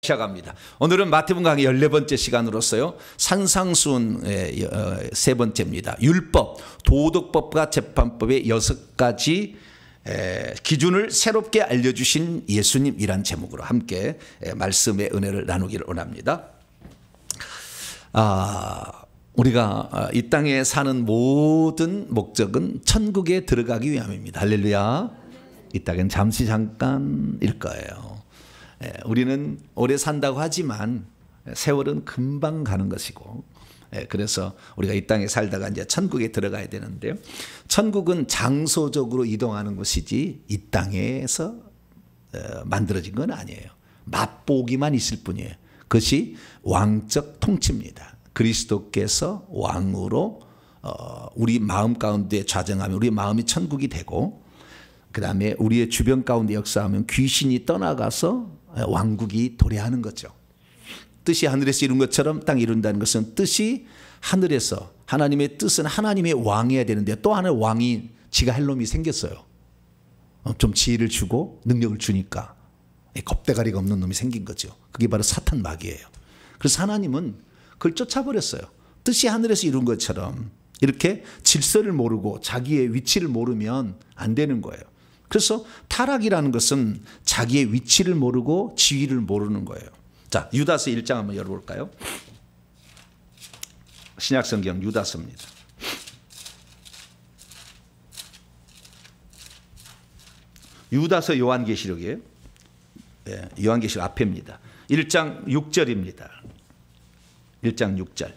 시작합니다. 오늘은 마태복음 강의 14번째 시간으로서요. 산상수훈의 세 번째입니다. 율법, 도덕법과 재판법의 6가지 기준을 새롭게 알려주신 예수님이란 제목으로 함께 말씀의 은혜를 나누기를 원합니다. 우리가 이 땅에 사는 모든 목적은 천국에 들어가기 위함입니다. 할렐루야. 이 땅은 잠시 잠깐일 거예요. 우리는 오래 산다고 하지만 세월은 금방 가는 것이고, 그래서 우리가 이 땅에 살다가 이제 천국에 들어가야 되는데요. 천국은 장소적으로 이동하는 것이지 이 땅에서 만들어진 건 아니에요. 맛보기만 있을 뿐이에요. 그것이 왕적 통치입니다. 그리스도께서 왕으로 우리 마음 가운데 좌정하면 우리 마음이 천국이 되고, 그 다음에 우리의 주변 가운데 역사하면 귀신이 떠나가서 왕국이 도래하는 거죠. 뜻이 하늘에서 이룬 것처럼 땅에 이룬다는 것은 뜻이 하늘에서, 하나님의 뜻은 하나님의 왕이어야 되는데 또 하나의 왕이 지가 할 놈이 생겼어요. 좀 지혜를 주고 능력을 주니까 겁대가리가 없는 놈이 생긴 거죠. 그게 바로 사탄 마귀예요. 그래서 하나님은 그걸 쫓아버렸어요. 뜻이 하늘에서 이룬 것처럼 이렇게 질서를 모르고 자기의 위치를 모르면 안 되는 거예요. 그래서 타락이라는 것은 자기의 위치를 모르고 지위를 모르는 거예요. 자, 유다서 1장 한번 열어볼까요? 신약성경 유다서입니다. 유다서 요한계시록이에요. 요한계시록 앞에입니다. 1장 6절입니다. 1장 6절.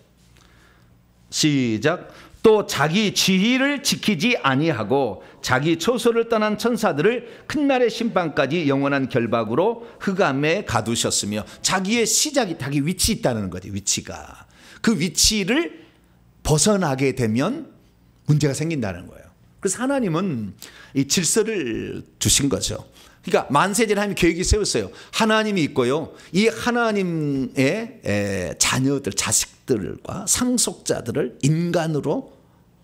시작. 또 자기 지위를 지키지 아니하고 자기 처소를 떠난 천사들을 큰 날의 심판까지 영원한 결박으로 흑암에 가두셨으며, 자기의 시작이 자기 위치 있다는 거죠. 위치가 그 위치를 벗어나게 되면 문제가 생긴다는 거예요. 그래서 하나님은 이 질서를 두신 거죠. 그러니까 만세전 하나님 계획이 세웠어요. 하나님이 있고요, 이 하나님의 자녀들, 자식들과 상속자들을 인간으로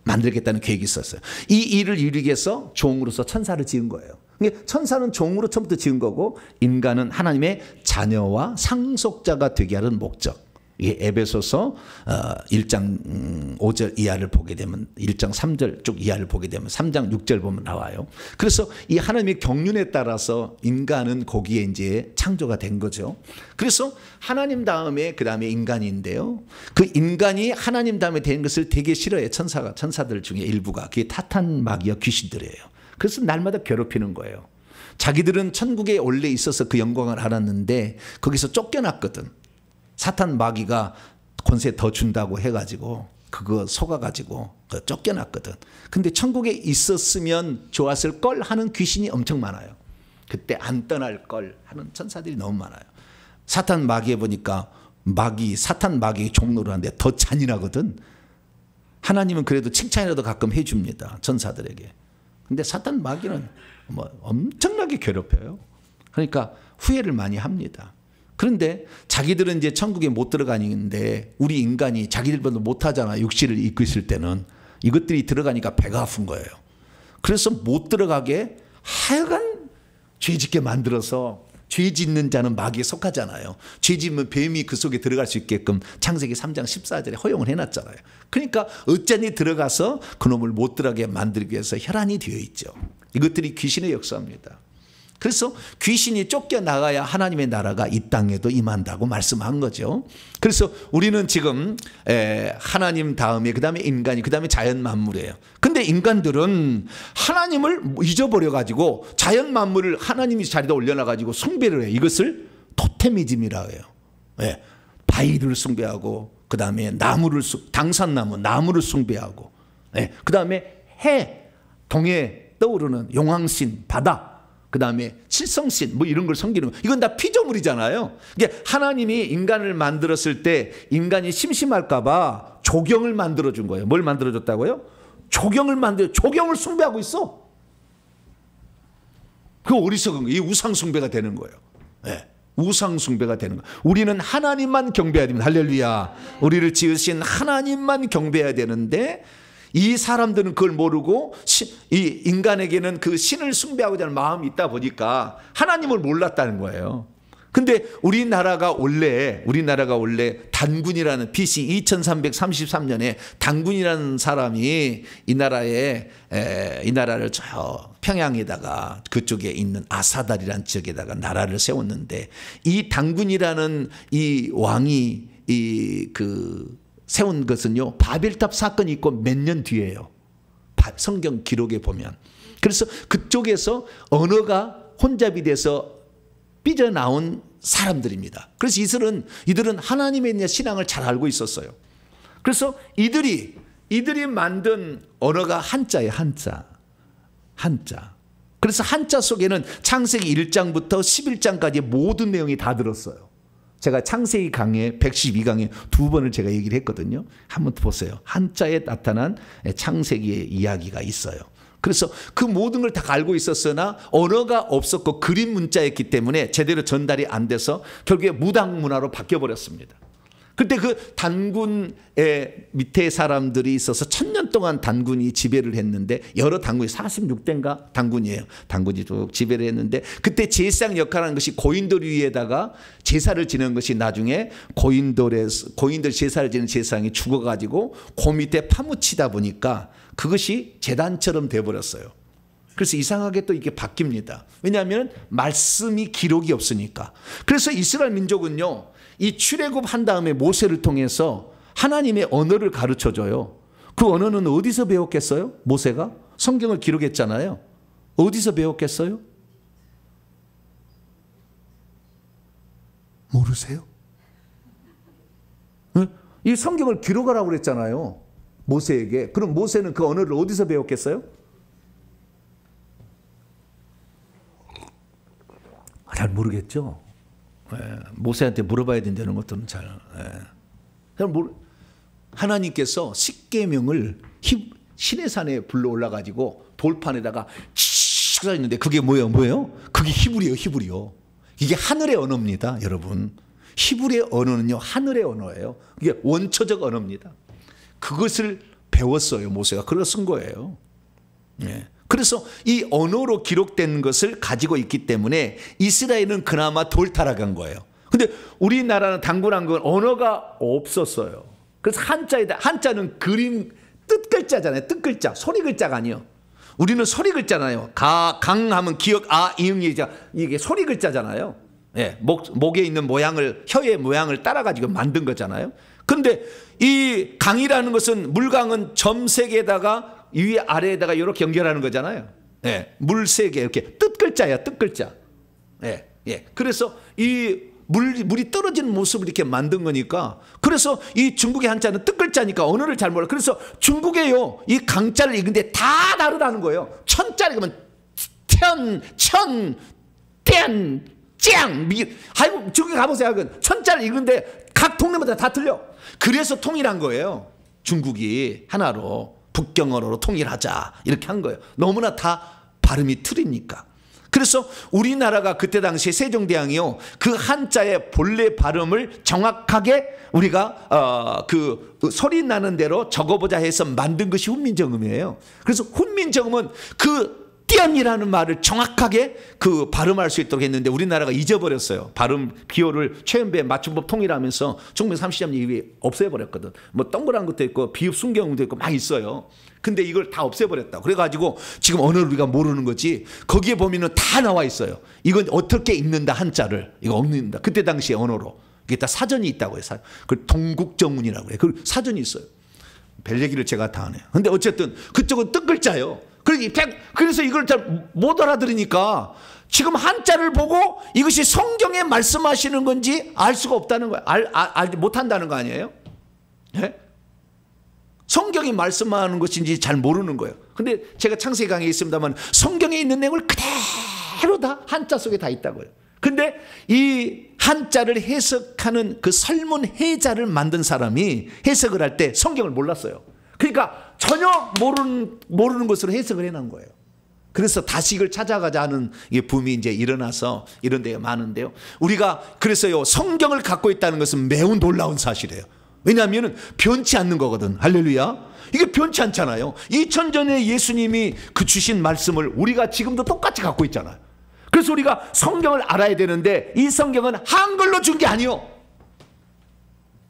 만들겠다는 계획이 있었어요. 이 일을 이루기 위해서 종으로서 천사를 지은 거예요. 그러니까 천사는 종으로 처음부터 지은 거고, 인간은 하나님의 자녀와 상속자가 되게 하는 목적. 이게 에베소서 1장 5절 이하를 보게 되면, 1장 3절 쪽 이하를 보게 되면 3장 6절 보면 나와요. 그래서 이 하나님의 경륜에 따라서 인간은 거기에 이제 창조가 된 거죠. 그래서 하나님 다음에 그 다음에 인간인데요. 그 인간이 하나님 다음에 된 것을 되게 싫어해요. 천사들 중에 일부가. 그게 타탄 마귀와 귀신들이에요. 그래서 날마다 괴롭히는 거예요. 자기들은 천국에 원래 있어서 그 영광을 알았는데 거기서 쫓겨났거든. 사탄 마귀가 권세 더 준다고 해가지고 그거 속아가지고 쫓겨났거든. 근데 천국에 있었으면 좋았을 걸 하는 귀신이 엄청 많아요. 그때 안 떠날 걸 하는 천사들이 너무 많아요. 사탄 마귀에 보니까 사탄 마귀 종로를 하는데 더 잔인하거든. 하나님은 그래도 칭찬이라도 가끔 해줍니다, 천사들에게. 근데 사탄 마귀는 뭐 엄청나게 괴롭혀요. 그러니까 후회를 많이 합니다. 그런데 자기들은 이제 천국에 못 들어가는데 우리 인간이 자기들보다 못하잖아. 육신을 입고 있을 때는. 이것들이 들어가니까 배가 아픈 거예요. 그래서 못 들어가게 하여간 죄짓게 만들어서, 죄 짓는 자는 마귀에 속하잖아요. 죄 짓면 뱀이 그 속에 들어갈 수 있게끔 창세기 3장 14절에 허용을 해놨잖아요. 그러니까 어쩐지 들어가서 그놈을 못 들어가게 만들기 위해서 혈안이 되어 있죠. 이것들이 귀신의 역사입니다. 그래서 귀신이 쫓겨나가야 하나님의 나라가 이 땅에도 임한다고 말씀한 거죠. 그래서 우리는 지금 하나님 다음에 그 다음에 인간이, 그 다음에 자연 만물이에요. 근데 인간들은 하나님을 잊어버려가지고 자연 만물을 하나님이 자리에 올려놔가지고 숭배를 해요. 이것을 토테미즘이라고 해요. 바위를 숭배하고, 그 다음에 당산나무, 나무를 숭배하고, 그 다음에 동해 떠오르는 용왕신, 바다, 그 다음에 칠성신 뭐 이런 걸 섬기는 거. 이건 다 피조물이잖아요. 이게 하나님이 인간을 만들었을 때 인간이 심심할까 봐 조경을 만들어준 거예요. 뭘 만들어줬다고요? 조경을 숭배하고 있어. 그 어리석은 거. 이 우상숭배가 되는 거예요. 우상숭배가 되는 거예요. 우리는 하나님만 경배해야 됩니다. 할렐루야. 우리를 지으신 하나님만 경배해야 되는데 이 사람들은 그걸 모르고 이 인간에게는 그 신을 숭배하고자 하는 마음이 있다 보니까 하나님을 몰랐다는 거예요. 근데 우리나라가 원래 단군이라는 BC 2333년에 단군이라는 사람이 이 나라를 저 평양에다가 그쪽에 있는 아사달이라는 지역에다가 나라를 세웠는데, 이 단군이라는 이 왕이 세운 것은요, 바벨탑 사건이 있고 몇 년 뒤에요. 성경 기록에 보면. 그래서 그쪽에서 언어가 혼잡이 돼서 삐져나온 사람들입니다. 그래서 이들은 하나님에 대한 신앙을 잘 알고 있었어요. 그래서 이들이 만든 언어가 한자예요. 한자. 그래서 한자 속에는 창세기 1장부터 11장까지 모든 내용이 다 들었어요. 제가 창세기 강의 112강에 2번을 제가 얘기를 했거든요. 한번 보세요. 한자에 나타난 창세기의 이야기가 있어요. 그래서 그 모든 걸 다 알고 있었으나 언어가 없었고 그림 문자였기 때문에 제대로 전달이 안 돼서 결국에 무당 문화로 바뀌어 버렸습니다. 그때 그 단군의 밑에 사람들이 있어서 1000년 동안 단군이 지배를 했는데, 여러 단군이 46대인가 단군이에요. 단군이 쭉 지배를 했는데, 그때 제사장 역할하는 것이 고인돌 위에다가 제사를 지내는 것이 나중에 고인돌 제사를 지내는 제사장이 죽어가지고 그 밑에 파묻히다 보니까 그것이 제단처럼 돼버렸어요. 그래서 이상하게 또 이게 바뀝니다. 왜냐하면 말씀이 기록이 없으니까. 그래서 이스라엘 민족은요, 이 출애굽한 다음에 모세를 통해서 하나님의 언어를 가르쳐줘요. 그 언어는 어디서 배웠겠어요? 모세가 성경을 기록했잖아요. 어디서 배웠겠어요? 모르세요? 이 성경을 기록하라고 그랬잖아요, 모세에게. 그럼 모세는 그 언어를 어디서 배웠겠어요? 잘 모르겠죠. 모세한테 물어봐야 된다는 것들은 잘. 하나님께서 십계명을 시내산에 불러 올라가지고 돌판에다가 칙 써 있는데 그게 뭐예요? 그게 히브리요. 이게 하늘의 언어입니다, 여러분. 히브리의 언어는요, 하늘의 언어예요. 이게 원초적 언어입니다. 그것을 배웠어요, 모세가. 그래서 쓴 거예요. 그래서 이 언어로 기록된 것을 가지고 있기 때문에 이스라엘은 그나마 덜 타락한 거예요. 근데 우리나라는 단군한 건 언어가 없었어요. 그래서 한자는 그림 뜻글자잖아요. 뜻글자, 소리글자가 아니에요. 우리는 소리글자잖아요. 강하면 기역, 이응이 이게 소리글자잖아요. 목에 있는 모양을, 혀의 모양을 따라가지고 만든 거잖아요. 근데 이 강이라는 것은, 물강은 점 세 개에다가 위 아래에다가 이렇게 연결하는 거잖아요. 물 세 개, 이렇게 뜻글자야, 뜻글자. 그래서 이 물이 떨어지는 모습을 이렇게 만든 거니까, 그래서 이 중국의 한자는 뜻글자니까 언어를 잘 몰라. 그래서 중국에요, 이 강자를 읽는데 다 다르다는 거예요. 천자를 읽으면 땡, 짱. 아이고, 중국에 가보세요. 천자를 읽는데 각 동네마다 다 틀려. 그래서 통일한 거예요. 중국이 하나로 북경어로 통일하자 이렇게 한 거예요. 너무나 다 발음이 틀리니까. 그래서 우리나라가 그때 당시에 세종대왕이요, 그 한자의 본래 발음을 정확하게 우리가 그 소리 나는 대로 적어보자 해서 만든 것이 훈민정음이에요. 그래서 훈민정음은 그 띄엄이라는 말을 정확하게 그 발음할 수 있도록 했는데 우리나라가 잊어버렸어요. 발음 기호를 최연배 맞춤법 통일하면서 1930년 이후에 없애버렸거든. 뭐 동그란 것도 있고 비읍 순경도 있고 막 있어요. 근데 이걸 다 없애버렸다. 그래가지고 지금 언어를 우리가 모르는 거지. 거기에 보면은 다 나와 있어요. 이건 어떻게 읽는다, 한자를. 이거 읽는다. 그때 당시에 언어로. 이게 다 사전이 있다고 해요. 그 동국정문이라고 해요. 그 사전이 있어요. 별 얘기를 제가 다 하네요. 근데 어쨌든 그쪽은 뜻글자예요. 그래서 이걸 잘 못 알아들으니까 지금 한자를 보고 이것이 성경에 말씀하시는 건지 알 수가 없다는 거예요. 알지 못한다는 거 아니에요? 성경이 말씀하는 것인지 잘 모르는 거예요. 근데 제가 창세기 강의에 있습니다만 성경에 있는 내용을 그대로 다 한자 속에 다 있다고요. 근데 이 한자를 해석하는 그 설문해자를 만든 사람이 해석을 할 때 성경을 몰랐어요. 그러니까 전혀 모르는 것으로 해석을 해놓은 거예요. 그래서 다시 이걸 찾아가자 하는 붐이 이제 일어나서 이런 데가 많은데요. 우리가 그래서요, 성경을 갖고 있다는 것은 매우 놀라운 사실이에요. 왜냐하면 변치 않는 거거든. 할렐루야. 이게 변치 않잖아요. 2000년 전에 예수님이 그 주신 말씀을 우리가 지금도 똑같이 갖고 있잖아요. 그래서 우리가 성경을 알아야 되는데 이 성경은 한글로 준 게 아니요.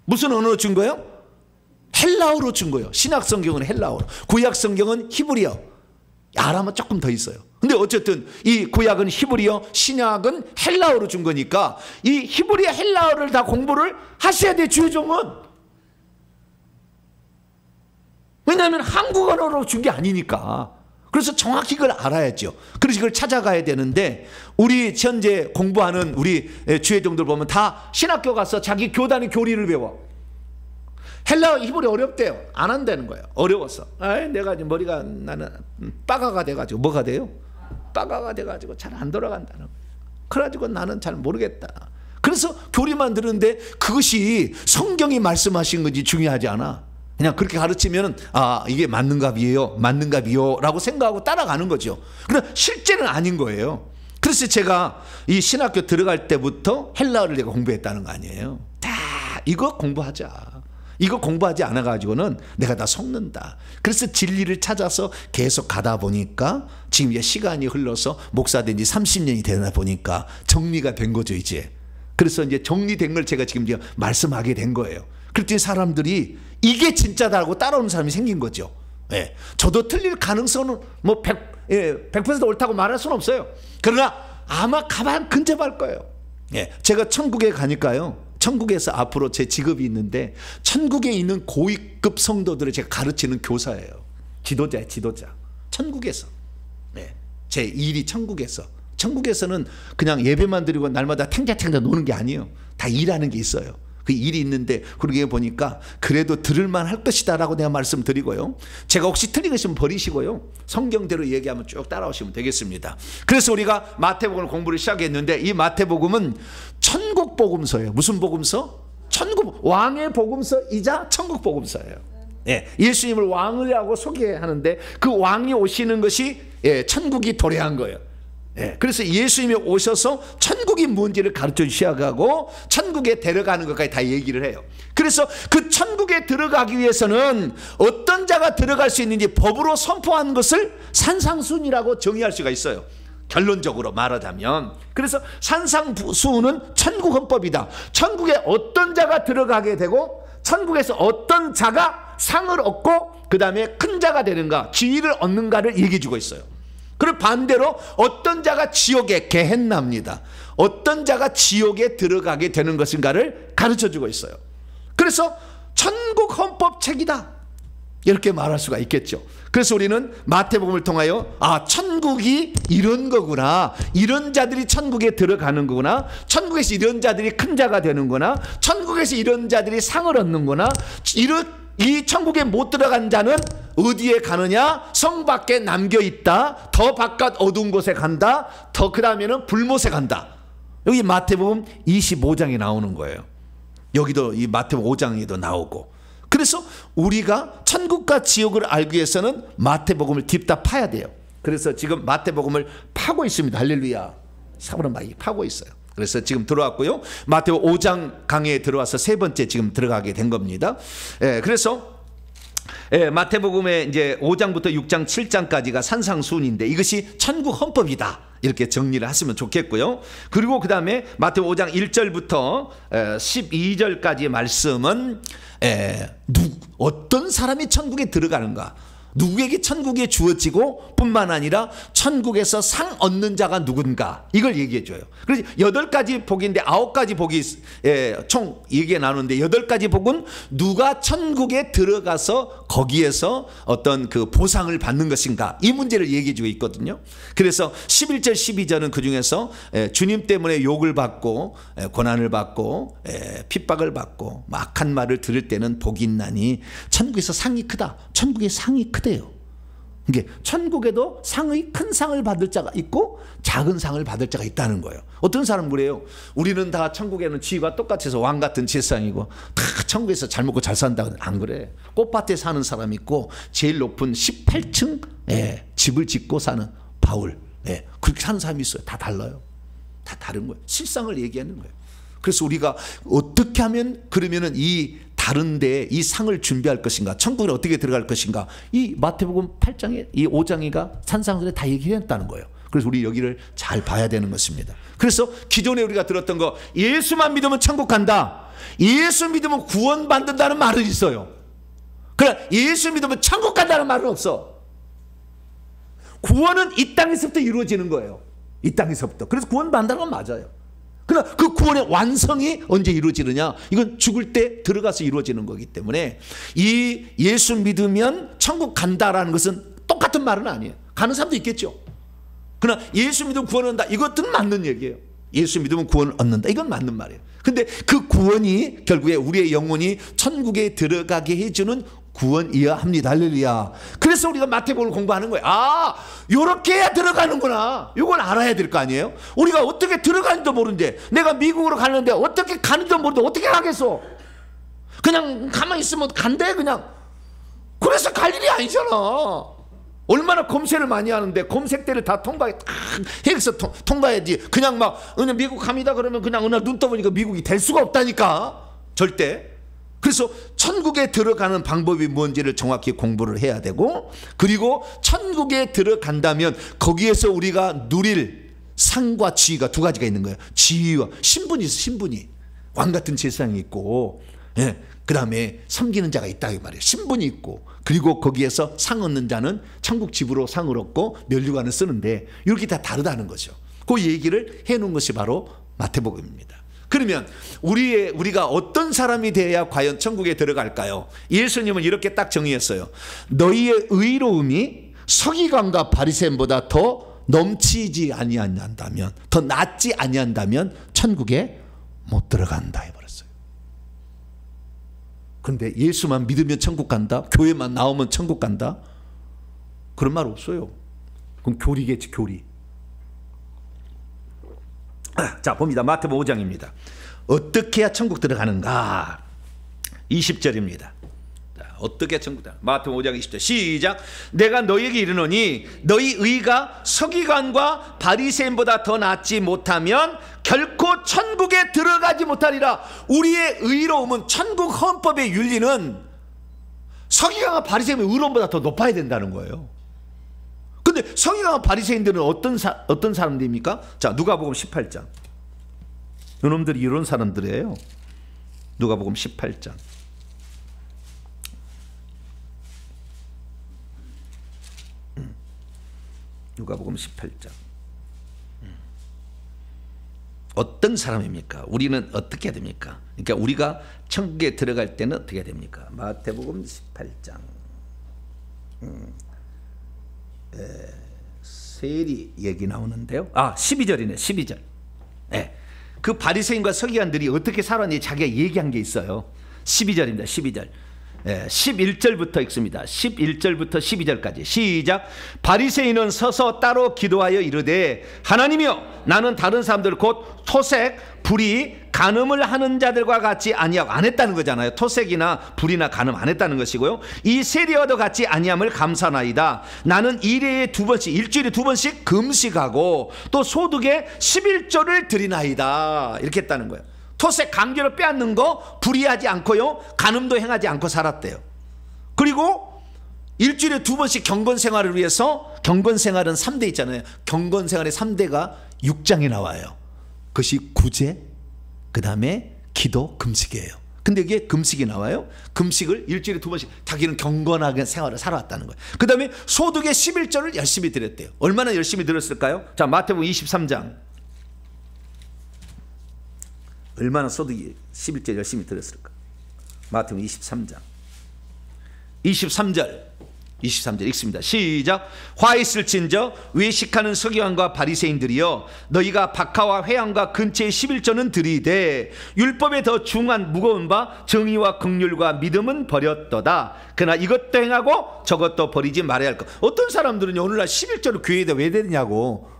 무슨 언어로 준 거예요? 헬라어로 준 거예요. 신약 성경은 헬라어로, 구약 성경은 히브리어, 아람어 조금 더 있어요. 근데 어쨌든 이 구약은 히브리어, 신약은 헬라어로 준 거니까 이 히브리어, 헬라어를 다 공부를 하셔야 돼, 주의 종은. 왜냐하면 한국 언어로 준 게 아니니까. 그래서 정확히 그걸 알아야죠. 그래서 이걸 찾아가야 되는데 우리 현재 공부하는 우리 주의종들 보면 다 신학교 가서 자기 교단의 교리를 배워. 헬라어, 히브리 어렵대요. 안 한다는 거예요. 어려워서. 내가 지금 머리가 나는 빠가가 돼가지고 뭐가 돼요? 빠가가 돼가지고 잘 안 돌아간다는 거예요. 그래가지고 나는 잘 모르겠다. 그래서 교리만 들은데 그것이 성경이 말씀하신 건지 중요하지 않아. 그냥 그렇게 가르치면 이게 맞는갑이에요, 맞는갑이요 라고 생각하고 따라가는 거죠. 그러나 실제는 아닌 거예요. 그래서 제가 이 신학교 들어갈 때부터 헬라어를 내가 공부했다는 거 아니에요. 다 이거 공부하자. 이거 공부하지 않아 가지고는 내가 다 속는다. 그래서 진리를 찾아서 계속 가다 보니까 지금 이제 시간이 흘러서 목사 된 지 30년이 되다 보니까 정리가 된 거죠, 이제. 그래서 이제 정리된 걸 제가 지금 이제 말씀하게 된 거예요. 그랬더니 사람들이 이게 진짜다라고 따라오는 사람이 생긴 거죠. 예. 저도 틀릴 가능성은 뭐 100% 옳다고 말할 수는 없어요. 그러나 아마 가만 근접할 거예요. 예. 제가 천국에 가니까요, 천국에서 앞으로 제 직업이 있는데 천국에 있는 고위급 성도들을 제가 가르치는 교사예요. 지도자예요, 지도자. 천국에서. 예. 제 일이 천국에서. 천국에서는 그냥 예배만 드리고 날마다 탱자탱자 노는 게 아니에요. 다 일하는 게 있어요. 그 일이 있는데 그러게 보니까 그래도 들을만 할 것이다 라고 내가 말씀드리고요, 제가 혹시 틀린 것이면 버리시고요, 성경대로 얘기하면 쭉 따라오시면 되겠습니다. 그래서 우리가 마태복음을 공부를 시작했는데 이 마태복음은 천국 복음서예요. 무슨 복음서? 천국, 왕의 복음서이자 천국 복음서예요. 예, 예수님을 왕이라고 소개하는데 그 왕이 오시는 것이 천국이 도래한 거예요. 그래서 예수님이 오셔서 천국이 뭔지를 가르쳐 주셔가고 천국에 데려가는 것까지 다 얘기를 해요. 그래서 그 천국에 들어가기 위해서는 어떤 자가 들어갈 수 있는지 법으로 선포한 것을 산상수훈이라고 정의할 수가 있어요, 결론적으로 말하자면. 그래서 산상수훈은 천국 헌법이다. 천국에 어떤 자가 들어가게 되고 천국에서 어떤 자가 상을 얻고 그 다음에 큰 자가 되는가, 지위를 얻는가를 얘기해 주고 있어요. 그리고 반대로 어떤 자가 지옥에, 게헨나입니다, 어떤 자가 지옥에 들어가게 되는 것인가를 가르쳐주고 있어요. 그래서 천국 헌법책이다 이렇게 말할 수가 있겠죠. 그래서 우리는 마태복음을 통하여 천국이 이런 거구나, 이런 자들이 천국에 들어가는 거구나, 천국에서 이런 자들이 큰 자가 되는구나, 천국에서 이런 자들이 상을 얻는구나, 이 천국에 못 들어간 자는 어디에 가느냐? 성 밖에 남겨있다. 더 바깥 어두운 곳에 간다. 더 그 다음에는 불못에 간다. 여기 마태복음 25장에 나오는 거예요. 여기도 이 마태복음 5장에도 나오고. 그래서 우리가 천국과 지옥을 알기 위해서는 마태복음을 딥다 파야 돼요. 그래서 지금 마태복음을 파고 있습니다. 할렐루야. 사부는 많이 파고 있어요. 그래서 지금 들어왔고요, 마태복음 5장 강의에 들어와서 세 번째 지금 들어가게 된 겁니다. 그래서 마태복음의 이제 5장부터 6장 7장까지가 산상수훈인데 이것이 천국 헌법이다 이렇게 정리를 하시면 좋겠고요. 그리고 그 다음에 마태복음 5장 1절부터 12절까지의 말씀은 어떤 사람이 천국에 들어가는가, 누구에게 천국이 주어지고 뿐만 아니라 천국에서 상 얻는 자가 누군가, 이걸 얘기해 줘요. 그래서 8가지 복인데 9가지 복이 총 얘기가 나누는데 8가지 복은 누가 천국에 들어가서 거기에서 어떤 그 보상을 받는 것인가, 이 문제를 얘기해 주고 있거든요. 그래서 11절 12절은 그 중에서 주님 때문에 욕을 받고 고난을 받고 핍박을 받고 악한 말을 들을 때는 복이 있나니 천국에서 상이 크다. 천국의 상이 크대요. 이게 천국에도 상의 큰 상을 받을 자가 있고 작은 상을 받을 자가 있다는 거예요. 어떤 사람은 그래요. 우리는 다 천국에는 지위가 똑같아서 왕 같은 세상이고 다 천국에서 잘 먹고 잘 산다. 안 그래. 꽃밭에 사는 사람 있고 제일 높은 18층 집을 짓고 사는 바울, 그렇게 사는 사람이 있어요. 다 달라요. 다 다른 거예요. 실상을 얘기하는 거예요. 그래서 우리가 어떻게 하면 그러면은 이 다른데 이 상을 준비할 것인가, 천국에 어떻게 들어갈 것인가, 이 마태복음 8장에 이 5장이가 산상수훈에 다 얘기했다는 거예요. 그래서 우리 여기를 잘 봐야 되는 것입니다. 그래서 기존에 우리가 들었던 거, 예수만 믿으면 천국 간다, 예수 믿으면 구원받는다는 말은 있어요. 그러나 예수 믿으면 천국 간다는 말은 없어. 구원은 이 땅에서부터 이루어지는 거예요. 이 땅에서부터. 그래서 구원받는다는 건 맞아요. 그러나 그 구원의 완성이 언제 이루어지느냐? 이건 죽을 때 들어가서 이루어지는 거기 때문에 이 예수 믿으면 천국 간다라는 것은 똑같은 말은 아니에요. 가는 사람도 있겠죠. 그러나 예수 믿으면 구원을 얻는다, 이것들은 맞는 얘기예요. 예수 믿으면 구원을 얻는다, 이건 맞는 말이에요. 근데 그 구원이 결국에 우리의 영혼이 천국에 들어가게 해주는 구원이어야 합니다. 할렐루야. 그래서 우리가 마태복음을 공부하는 거예요. 아, 요렇게 해야 들어가는구나. 이건 알아야 될 거 아니에요. 우리가 어떻게 들어가는지도 모르는데, 내가 미국으로 가는데 어떻게 가는지도 모르는데 어떻게 가겠어. 그냥 가만히 있으면 간대 그냥. 그래서 갈 일이 아니잖아. 얼마나 검색을 많이 하는데 검색대를 다 해서 통과해야지. 그냥 미국 갑니다 그러면 그냥 어느 날 눈 떠보니까 미국이 될 수가 없다니까. 절대. 그래서 천국에 들어가는 방법이 뭔지를 정확히 공부를 해야 되고, 그리고 천국에 들어간다면 거기에서 우리가 누릴 상과 지위가 두 가지가 있는 거예요. 지위와 신분이 있어. 신분이 왕 같은 세상이 있고, 그 다음에 섬기는 자가 있다 이 말이에요. 신분이 있고, 그리고 거기에서 상 얻는 자는 천국 집으로 상을 얻고 면류관을 쓰는데, 이렇게 다 다르다는 거죠. 그 얘기를 해놓은 것이 바로 마태복음입니다. 그러면 우리가 어떤 사람이 되어야 과연 천국에 들어갈까요? 예수님은 이렇게 딱 정의했어요. 너희의 의로움이 서기관과 바리새인보다 더 넘치지 아니한다면, 더 낫지 아니한다면 천국에 못 들어간다 해버렸어요. 그런데 예수만 믿으면 천국 간다, 교회만 나오면 천국 간다, 그런 말 없어요. 그럼 교리겠지, 교리. 자, 봅니다. 마태복음 5장입니다. 어떻게 해야 천국 들어가는가? 20절입니다. 어떻게 천국 들어가는가? 마태복음 5장 20절 시작. 내가 너희에게 이르노니 너희 의가 서기관과 바리새인보다 더 낫지 못하면 결코 천국에 들어가지 못하리라. 우리의 의로움은 천국 헌법의 윤리는 서기관과 바리새인의 의로움보다 더 높아야 된다는 거예요. 근데 서기관과 바리새인들은 어떤 사람들입니까? 자, 누가복음 18장. 이놈들이 이런 사람들이에요. 누가복음 18장. 누가복음 18장. 어떤 사람입니까? 우리는 어떻게 해야 됩니까? 그러니까 우리가 천국에 들어갈 때는 어떻게 해야 됩니까? 마태복음 18장. 세리 얘기 나오는데요. 12절이네. 12절. 그 바리새인과 서기관들이 어떻게 살았는지 자기가 얘기한 게 있어요. 12절입니다. 12절. 11절부터 읽습니다. 11절부터 12절까지 시작. 바리새인은 서서 따로 기도하여 이르되, 하나님이여, 나는 다른 사람들 곧 토색, 불의, 간음을 하는 자들과 같이 아니하고, 안 했다는 거잖아요. 토색이나 불이나 간음 안 했다는 것이고요. 이 세리와도 같이 아니함을 감사나이다. 나는 일일에 2번씩, 일주일에 2번씩 금식하고 또 소득의 11조를 드리나이다. 이렇게 했다는 거예요. 토색, 강제로 빼앗는 거 불의하지 않고요, 간음도 행하지 않고 살았대요. 그리고 일주일에 2번씩 경건 생활을 위해서, 경건 생활은 3대 있잖아요. 경건 생활의 3대가 6장에 나와요. 그것이 구제, 그 다음에 기도, 금식이에요. 근데 이게 금식이 나와요. 금식을 일주일에 2번씩 자기는 경건하게 생활을 살아왔다는 거예요. 그 다음에 소득의 11조를 열심히 드렸대요. 얼마나 열심히 드렸을까요? 자, 마태복음 23장. 얼마나 소득이 11절 열심히 들었을까? 마태복음 23장 23절 읽습니다. 시작. 화 있을진저 외식하는 서기관과 바리새인들이여, 너희가 박하와 회양과 근처의 11조는 드리되 율법에 더 중한 무거운 바 정의와 긍휼과 믿음은 버렸도다. 그러나 이것도 행하고 저것도 버리지 말아야 할 것. 어떤 사람들은 오늘날 11조를 교회에 왜 되느냐고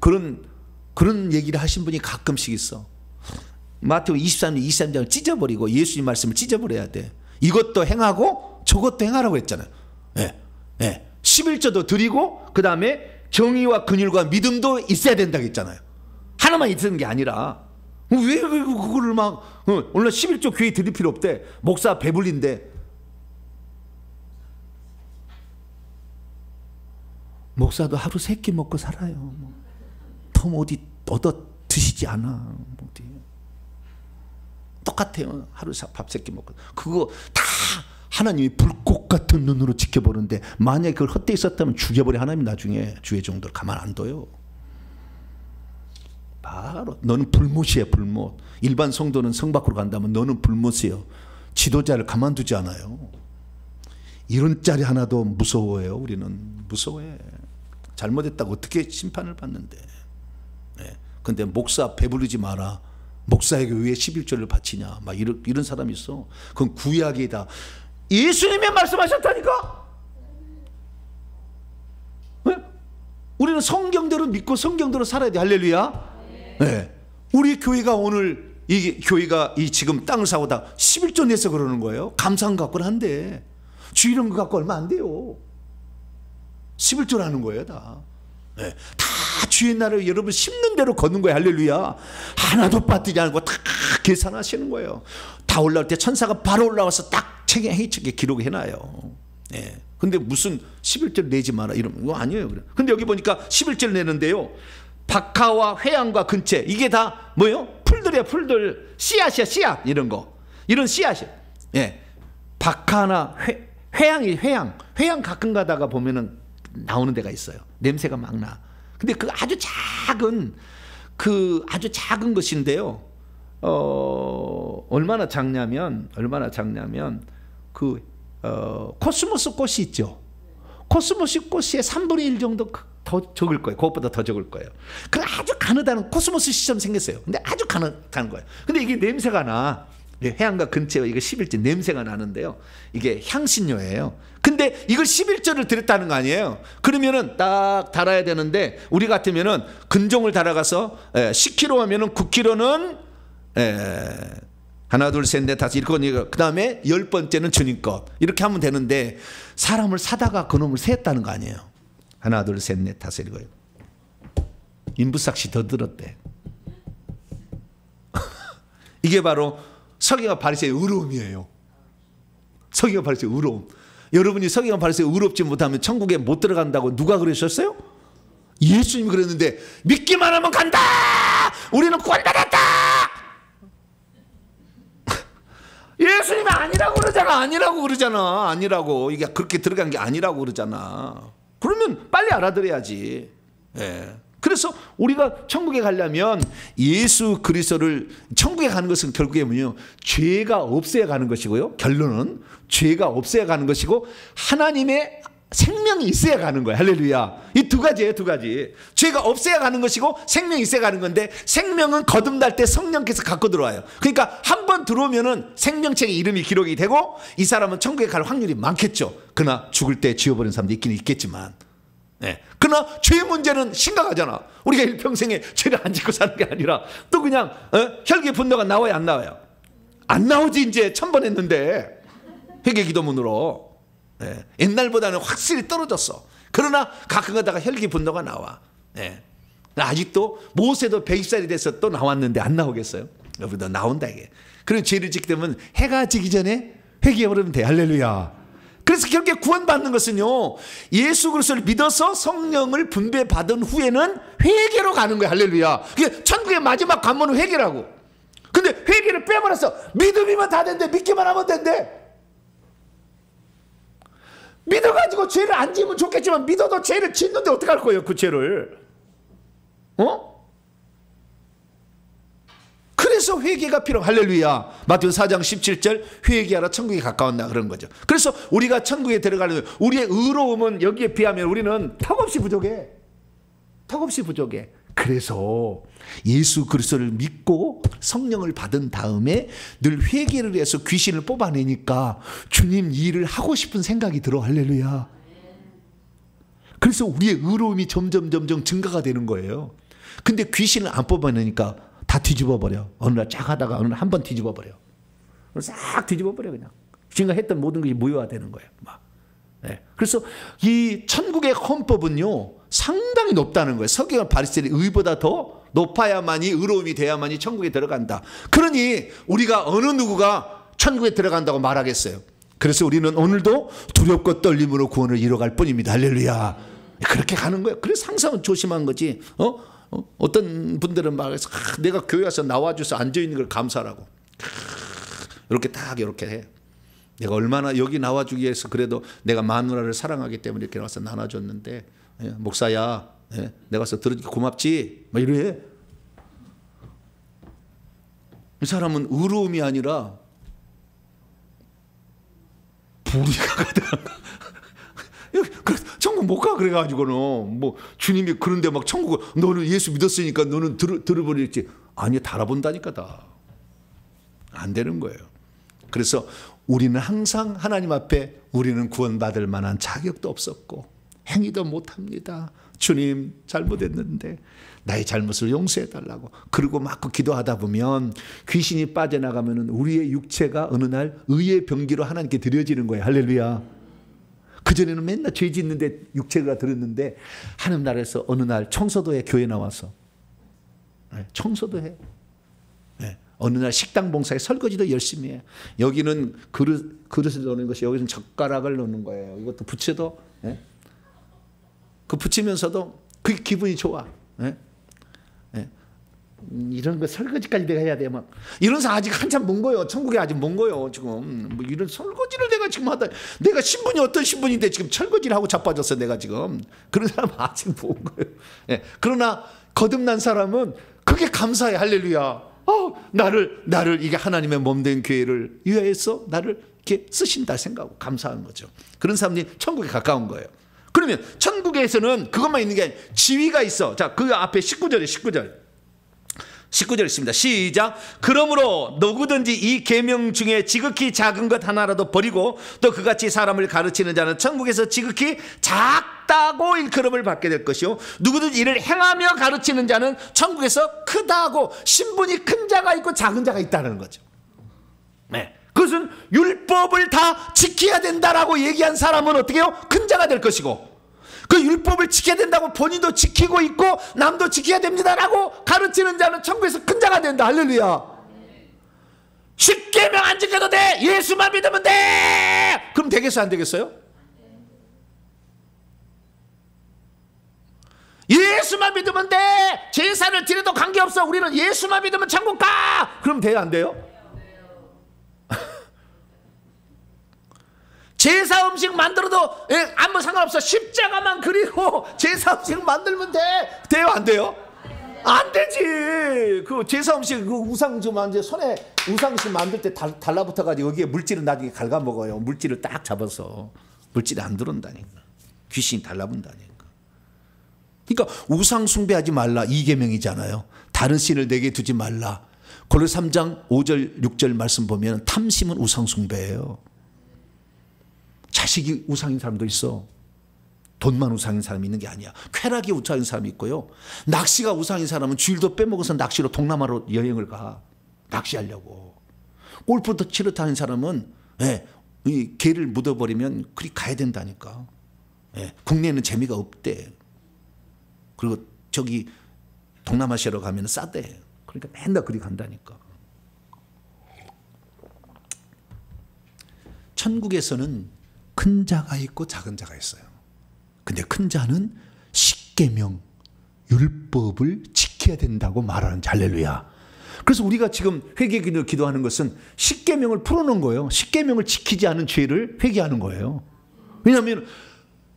그런 얘기를 하신 분이 가끔씩 있어. 마태복음 23장을 찢어버리고 예수님 말씀을 찢어버려야 돼. 이것도 행하고 저것도 행하라고 했잖아요. 11조도 드리고 그 다음에 정의와 긍휼과 믿음도 있어야 된다고 했잖아요. 하나만 있는 게 아니라 왜 그거를 막 오늘 11조 교회 드릴 필요 없대. 목사 배불린데. 목사도 하루 3끼 먹고 살아요. 더 어디 얻어 드시지 않아. 어디. 똑같아요. 하루 밥 3끼 먹고. 그거 다 하나님이 불꽃 같은 눈으로 지켜보는데 만약에 그걸 헛되이 썼다면 죽여버려. 하나님 나중에 주의 종들 가만 안 둬요. 바로 너는 불못이야. 불못. 일반 성도는 성 밖으로 간다면 너는 불못이에요. 지도자를 가만두지 않아요. 이런 짤이 하나도 무서워해요. 우리는 무서워해. 잘못했다고 어떻게 심판을 받는데. 네. 근데 목사 배부르지 마라. 목사에게 왜 11조를 바치냐. 막 이런 사람이 있어. 그건 구약이다. 예수님이 말씀하셨다니까. 네? 우리는 성경대로 믿고 성경대로 살아야 돼. 할렐루야. 네. 우리 교회가 오늘 이 교회가 이 지금 땅을 사고다 11조 내서 그러는 거예요. 감사한 것 같고는 한데 주일은 그 갖고 얼마 안 돼요. 11조라는 거예요. 다. 네. 다 주의 나라를 여러분 심는 대로 걷는 거예요. 할렐루야. 하나도 빠뜨리지 않고 다 계산하시는 거예요. 다 올라올 때 천사가 바로 올라와서 딱 책에 행위책에 기록해놔요. 네. 근데 무슨 11조를 내지 마라 이러면 거 아니에요. 근데 여기 보니까 11조를 내는데요. 박하와 회양과 근체 이게 다 뭐예요? 풀들이야. 풀들. 씨앗이야. 씨앗 이런 거. 이런 씨앗이야. 예. 박하나 회양이 회양 가끔 가다가 보면은 나오는 데가 있어요. 냄새가 막 나. 근데 그 아주 작은 것인데요. 얼마나 작냐면 코스모스 꽃이 있죠. 코스모스 꽃의 3분의 1 정도 더 적을 거예요. 그것보다 더 적을 거예요. 그 아주 가느다란 코스모스 씨처럼 생겼어요. 근데 아주 가느다란 거예요. 근데 이게 냄새가 나. 회양과 근체와 이거 11조 냄새가 나는데요. 이게 향신료예요. 근데 이걸 11조를 드렸다는 거 아니에요. 그러면은 딱 달아야 되는데 우리 같으면은 근종을 달아가서 10kg 하면은 9kg는 하나 둘 셋 넷 다섯 이렇게 그 다음에 10번째는 주님 것 이렇게 하면 되는데 사람을 사다가 그놈을 세했다는 거 아니에요. 하나 둘 셋 넷 다섯 이거예요. 인부삭시 더 들었대. 이게 바로 서기관 바리새의 의로움이에요. 서기관 바리새의 의로움. 여러분이 서기관 바리새의 의롭지 못하면 천국에 못 들어간다고 누가 그러셨어요? 예수님이 그랬는데 믿기만 하면 간다. 우리는 구원받았다. 예수님이 아니라고 그러잖아. 아니라고. 이게 그렇게 들어간 게 아니라고 그러잖아. 그러면 빨리 알아들어야지. 예. 그래서 우리가 천국에 가려면 예수 그리스도를 천국에 가는 것은 결국에 뭐예요? 죄가 없어야 가는 것이고요. 결론은 죄가 없어야 가는 것이고 하나님의 생명이 있어야 가는 거예요. 할렐루야. 이 두 가지예요. 두 가지. 죄가 없어야 가는 것이고 생명이 있어야 가는 건데 생명은 거듭날 때 성령께서 갖고 들어와요. 그러니까 한 번 들어오면은 생명책에 이름이 기록이 되고 이 사람은 천국에 갈 확률이 많겠죠. 그러나 죽을 때 지워버린 사람도 있긴 있겠지만 네. 그러나 죄의 문제는 심각하잖아. 우리가 일평생에 죄를 안 짓고 사는 게 아니라 또 그냥 혈기 분노가 나와요. 안 나와요? 안 나오지. 이제 1000번 했는데 회개 기도문으로. 네. 옛날보다는 확실히 떨어졌어. 그러나 가끔 가다가 혈기 분노가 나와. 네. 아직도 모세도 120살이 돼서 또 나왔는데 안 나오겠어요? 여러분도 나온다 이게. 그리고 죄를 짓게 되면 해가 지기 전에 회개해버리면 돼. 할렐루야. 그래서 결국에 구원받는 것은요, 예수 그리스도를 믿어서 성령을 분배받은 후에는 회개로 가는 거야. 할렐루야. 그게 천국의 마지막 관문은 회개라고. 근데 회개를 빼버렸어. 믿음이면 다 된대. 믿기만 하면 된대. 믿어가지고 죄를 안 지으면 좋겠지만 믿어도 죄를 짓는데 어떡할 거예요, 그 죄를. 그래서 회개가 필요. 할렐루야. 마태복음 4장 17절 회개하라 천국이 가까웠나 그런 거죠. 그래서 우리가 천국에 들어가려면 우리의 의로움은 여기에 비하면 우리는 턱없이 부족해. 턱없이 부족해. 그래서 예수 그리스도를 믿고 성령을 받은 다음에 늘 회개를 해서 귀신을 뽑아내니까 주님 일을 하고 싶은 생각이 들어. 할렐루야. 그래서 우리의 의로움이 점점 증가가 되는 거예요. 근데 귀신을 안 뽑아내니까 다 뒤집어 버려. 어느 날 쫙 하다가 어느 날 한 번 뒤집어 버려. 싹 뒤집어 버려 그냥. 지금까 했던 모든 것이 무효화되는 거예요. 막. 네. 그래서 이 천국의 헌법은요 상당히 높다는 거예요. 서기관 바리새인의 의보다 더 높아야만이 의로움이 돼야만이 천국에 들어간다. 그러니 우리가 어느 누구가 천국에 들어간다고 말하겠어요. 그래서 우리는 오늘도 두렵고 떨림으로 구원을 이뤄갈 뿐입니다. 할렐루야. 그렇게 가는 거예요. 그래서 항상 조심한 거지. 어떤 분들은 말해서 내가 교회 와서 나와줘서 앉아있는 걸 감사하라고. 이렇게 딱 이렇게 해. 내가 얼마나 여기 나와주기 위해서 그래도 내가 마누라를 사랑하기 때문에 이렇게 와서 나눠줬는데, 목사야, 내가 와서 들어주기 고맙지? 막 이래. 이 사람은 의로움이 아니라 불의가 가더라. 천국 못 가 그래가지고는 뭐 주님이 그런데 막 천국 너는 예수 믿었으니까 너는 들어버렸지. 아니 달아본다니까 다. 안 되는 거예요. 그래서 우리는 항상 하나님 앞에 우리는 구원받을 만한 자격도 없었고 행위도 못합니다. 주님 잘못했는데 나의 잘못을 용서해 달라고. 그리고 막 기도하다 보면 귀신이 빠져나가면 우리의 육체가 어느 날 의의 병기로 하나님께 드려지는 거예요. 할렐루야. 그전에는 맨날 죄 짓는데 육체가 들었는데 하나님 나라에서 어느 날 청소도 해. 교회 나와서 청소도 해. 어느 날 식당 봉사에 설거지도 열심히 해. 여기는 그릇을 넣는 것이, 여기는 젓가락을 넣는 거예요. 이것도 부채도 그 붙이면서도 그게 기분이 좋아. 이런 거 설거지까지 내가 해야 돼. 막 이런 사 아직 한참 먼 거예요. 천국에 아직 먼 거예요. 지금 뭐 이런 설거지를 내가 지금 하다. 내가 신분이 어떤 신분인데 지금 설거지를 하고 자빠졌어. 내가 지금 그런 사람 아직 먼 거예요. 그러나 거듭난 사람은 그게 감사해. 할렐루야. 나를 이게 하나님의 몸된 교회를 위하여서 나를 이렇게 쓰신다 생각하고 감사하는 거죠. 그런 사람들이 천국에 가까운 거예요. 그러면 천국에서는 그것만 있는 게 아니라 지위가 있어. 자, 그 앞에 19절 있습니다. 시작. 그러므로 누구든지 이 계명 중에 지극히 작은 것 하나라도 버리고 또 그같이 사람을 가르치는 자는 천국에서 지극히 작다고 일컬음을 받게 될 것이요, 누구든지 이를 행하며 가르치는 자는 천국에서 크다고, 신분이 큰 자가 있고 작은 자가 있다는 거죠. 그것은 율법을 다 지켜야 된다라고 얘기한 사람은 어떻게 해요? 큰 자가 될 것이고, 그 율법을 지켜야 된다고 본인도 지키고 있고 남도 지켜야 됩니다라고 가르치는 자는 천국에서 큰 자가 된다. 할렐루야. 십계명 안 지켜도 돼. 예수만 믿으면 돼. 그럼 되겠어요? 안 되겠어요? 예수만 믿으면 돼. 제사를 드려도 관계없어. 우리는 예수만 믿으면 천국 가. 그럼 돼요? 안 돼요? 제사 음식 만들어도 아무 상관없어. 십자가만 그리고 제사 음식 만들면 돼. 돼요? 안 돼요? 안 되지. 그 제사 음식 그 우상 좀 이제 손에 우상 음식 만들 때 달라붙어 가지고 여기에 물질은 나중에 갉아 먹어요. 물질을 딱 잡아서 물질이 안 들어온다니까. 귀신이 달라붙는다니까. 그러니까 우상 숭배하지 말라. 2계명이잖아요. 다른 신을 내게 두지 말라. 골로새 3장 5절 6절 말씀 보면 탐심은 우상 숭배예요. 자식이 우상인 사람도 있어. 돈만 우상인 사람이 있는 게 아니야. 쾌락이 우상인 사람이 있고요. 낚시가 우상인 사람은 주일도 빼먹어서 낚시로 동남아로 여행을 가. 낚시하려고. 골프도 치러 다니는 사람은 이 개를 묻어버리면 그리 가야 된다니까. 국내에는 재미가 없대. 그리고 저기 동남아시아로 가면 싸대. 그러니까 맨날 그리 간다니까. 천국에서는 큰 자가 있고 작은 자가 있어요. 근데 큰 자는 십계명 율법을 지켜야 된다고 말하는 자. 할렐루야. 그래서 우리가 지금 회개기도 기도하는 것은 십계명을 풀어놓은 거예요. 십계명을 지키지 않은 죄를 회개하는 거예요. 왜냐하면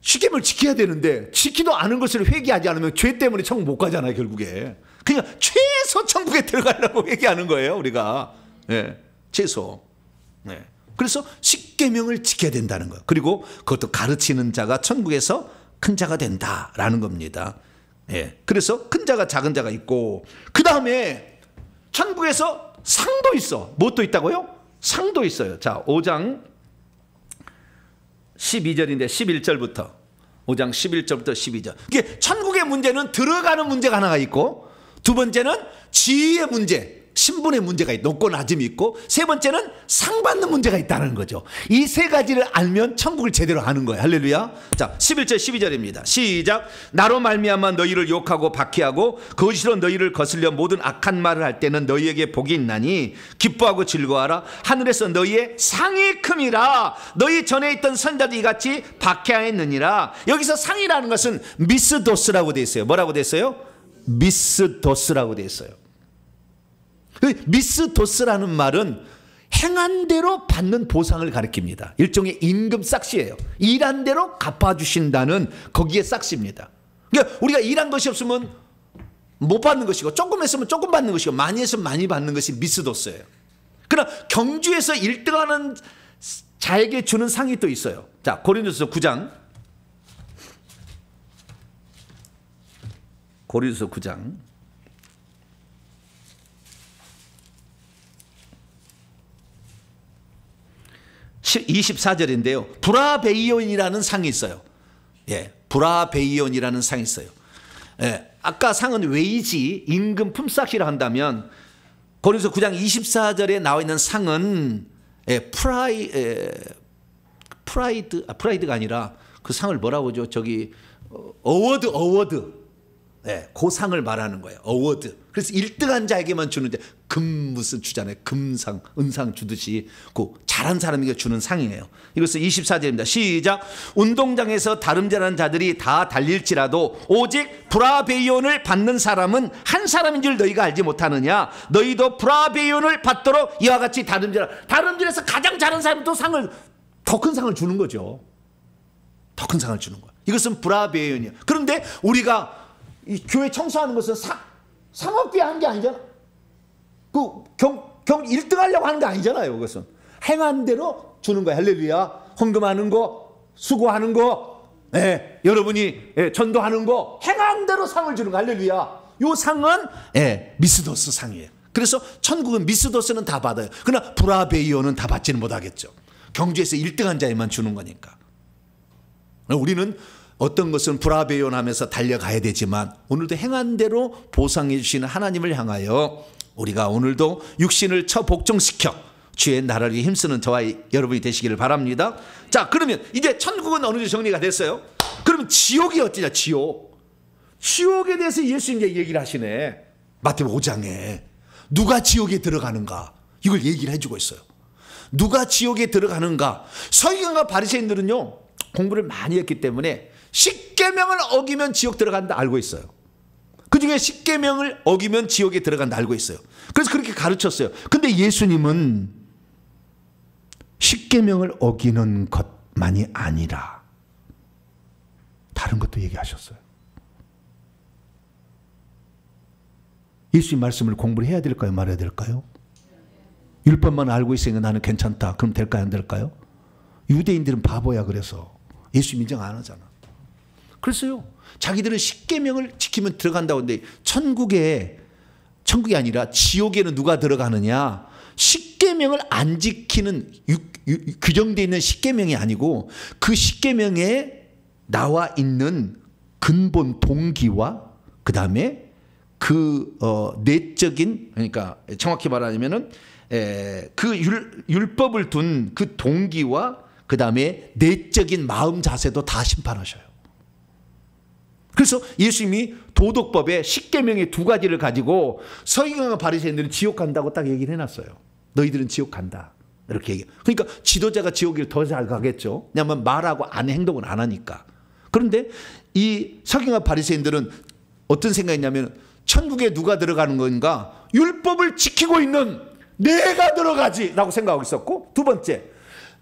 십계명을 지켜야 되는데 지키도 않은 것을 회개하지 않으면 죄 때문에 천국 못 가잖아요. 결국에. 그냥 최소 천국에 들어가려고 회개하는 거예요. 우리가. 최소. 그래서 십계명을 지켜야 된다는 거예요. 그리고 그것도 가르치는 자가 천국에서 큰 자가 된다라는 겁니다. 그래서 큰 자가 작은 자가 있고, 그 다음에 천국에서 상도 있어. 무엇도 있다고요? 상도 있어요. 자, 5장 12절인데 11절부터 5장 11절부터 12절. 이게 천국의 문제는 들어가는 문제가 하나가 있고, 두 번째는 지위의 문제, 신분의 문제가 있고 높고 낮음이 있고 세 번째는 상 받는 문제가 있다는 거죠. 이 세 가지를 알면 천국을 제대로 아는 거예요. 할렐루야. 자, 11절 12절입니다. 시작. 나로 말미암아 너희를 욕하고 박해하고 거짓으로 너희를 거슬려 모든 악한 말을 할 때는 너희에게 복이 있나니 기뻐하고 즐거워하라. 하늘에서 너희의 상이 큼이라. 너희 전에 있던 선자들이 같이 박해하였느니라. 여기서 상이라는 것은 미스도스라고 돼 있어요. 뭐라고 돼 있어요? 미스도스라고 돼 있어요. 미스도스라는 말은 행한 대로 받는 보상을 가리킵니다. 일종의 임금 싹시예요. 일한 대로 갚아주신다는 거기에 싹시입니다. 그러니까 우리가 일한 것이 없으면 못 받는 것이고 조금 했으면 조금 받는 것이고 많이 했으면 많이 받는 것이 미스도스예요. 그러나 경주에서 1등하는 자에게 주는 상이 또 있어요. 자, 고린도서 9장. 고린도서 9장 24절인데요. 브라베이온이라는 상이 있어요. 예, 브라베이온이라는 상이 있어요. 예, 아까 상은 웨이지, 임금 품삯이라 한다면 고린도서 9장 24절에 나와 있는 상은 프라이드가 아니라 그 상을 뭐라고 하죠? 저기 어워드. 네, 그 상을 말하는 거예요. 어워드. 그래서 1등한 자에게만 주는데 금 무슨 주잖아요. 금상, 은상 주듯이 그 잘한 사람에게 주는 상이에요. 이것은 24절입니다. 시작. 운동장에서 다름질하는 자들이 다 달릴지라도 오직 브라베이온을 받는 사람은 한 사람인 줄 너희가 알지 못하느냐. 너희도 브라베이온을 받도록 이와 같이 다름질하라. 다름질해서 가장 잘한 사람도 상을 더 큰 상을 주는 거죠. 더 큰 상을 주는 거예요. 이것은 브라베이온이에요. 그런데 우리가 이 교회 청소하는 것은 상업비에 한 게 아니잖아. 그 1등 하려고 하는 게 아니잖아요. 그것은 행한 대로 주는 거예요. 할렐루야. 헌금하는 거, 수고하는 거, 여러분이 전도하는 거, 행한 대로 상을 주는 거. 할렐루야. 요 상은 미스도스 상이에요. 그래서 천국은 미스도스는 다 받아요. 그러나 브라베이온은 다 받지는 못하겠죠. 경주에서 1등한 자에만 주는 거니까. 우리는 어떤 것은 브라베이온 하면서 달려가야 되지만 오늘도 행한 대로 보상해 주시는 하나님을 향하여 우리가 오늘도 육신을 처복종시켜 주의 나라를 힘쓰는 저와 여러분이 되시기를 바랍니다. 자, 그러면 이제 천국은 어느 정도 정리가 됐어요. 그러면 지옥이 어찌냐? 지옥에 대해서 예수님 이제 얘기를 하시네. 마태복음 5장에 누가 지옥에 들어가는가 이걸 얘기를 해주고 있어요. 누가 지옥에 들어가는가. 서기관과 바리새인들은요 공부를 많이 했기 때문에 십계명을 어기면 지옥 들어간다 알고 있어요. 그중에 십계명을 어기면 지옥에 들어간다 알고 있어요. 그래서 그렇게 가르쳤어요. 근데 예수님은 십계명을 어기는 것만이 아니라 다른 것도 얘기하셨어요. 예수님 말씀을 공부를 해야 될까요? 말해야 될까요? 율법만 알고 있으니까 나는 괜찮다. 그럼 될까요? 안 될까요? 유대인들은 바보야. 그래서 예수님 인정 안 하잖아. 그랬어요. 자기들은 십계명을 지키면 들어간다고 하는데 천국이 아니라 지옥에는 누가 들어가느냐. 십계명을 안 지키는 규정되어 있는 십계명이 아니고 그 십계명에 나와 있는 근본 동기와 그 다음에 그 내적인, 그러니까 정확히 말하자면은 그 율법을 둔 그 동기와 그 다음에 내적인 마음 자세도 다 심판하셔요. 그래서 예수님이 도덕법에 십계명의 두 가지를 가지고 서기관과 바리새인들은 지옥 간다고 딱 얘기를 해놨어요. 너희들은 지옥 간다. 이렇게 얘기. 그러니까 지도자가 지옥을 더 잘 가겠죠. 왜냐하면 말하고 안 행동을 안 하니까. 그런데 이 서기관과 바리새인들은 어떤 생각이냐면 천국에 누가 들어가는 건가? 율법을 지키고 있는 내가 들어가지라고 생각하고 있었고, 두 번째,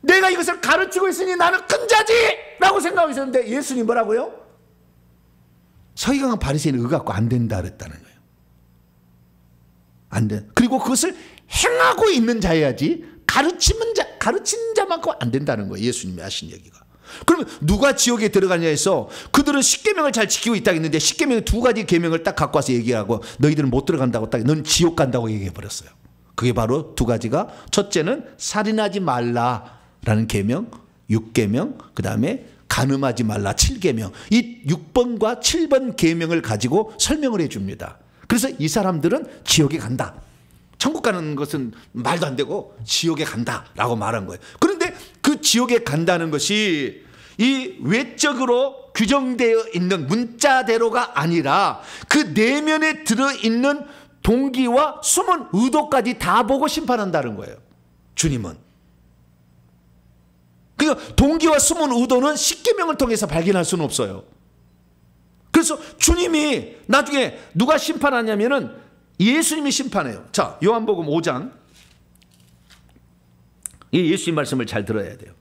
내가 이것을 가르치고 있으니 나는 큰 자지라고 생각하고 있었는데 예수님 뭐라고요? 서기관과 바리새인은 의갖고 안 된다 그랬다는 거예요. 안 돼. 그리고 그것을 행하고 있는 자여야지 가르친 자만큼 안 된다는 거예요. 예수님이 하신 얘기가. 그러면 누가 지옥에 들어가냐 해서 그들은 십계명을 잘 지키고 있다고 했는데 십계명의 두 가지 계명을 딱 갖고 와서 얘기하고 너희들은 못 들어간다고 딱 넌 지옥 간다고 얘기해 버렸어요. 그게 바로 두 가지가, 첫째는 살인하지 말라라는 계명, 6계명, 그 다음에 간음하지 말라 7계명. 이 6번과 7번 계명을 가지고 설명을 해 줍니다. 그래서 이 사람들은 지옥에 간다. 천국 가는 것은 말도 안 되고 지옥에 간다라고 말한 거예요. 그런데 그 지옥에 간다는 것이 이 외적으로 규정되어 있는 문자대로가 아니라 그 내면에 들어있는 동기와 숨은 의도까지 다 보고 심판한다는 거예요. 주님은. 그러니까 동기와 숨은 의도는 십계명을 통해서 발견할 수는 없어요. 그래서 주님이 나중에 누가 심판하냐면은 예수님이 심판해요. 자, 요한복음 5장. 이 예수님 말씀을 잘 들어야 돼요.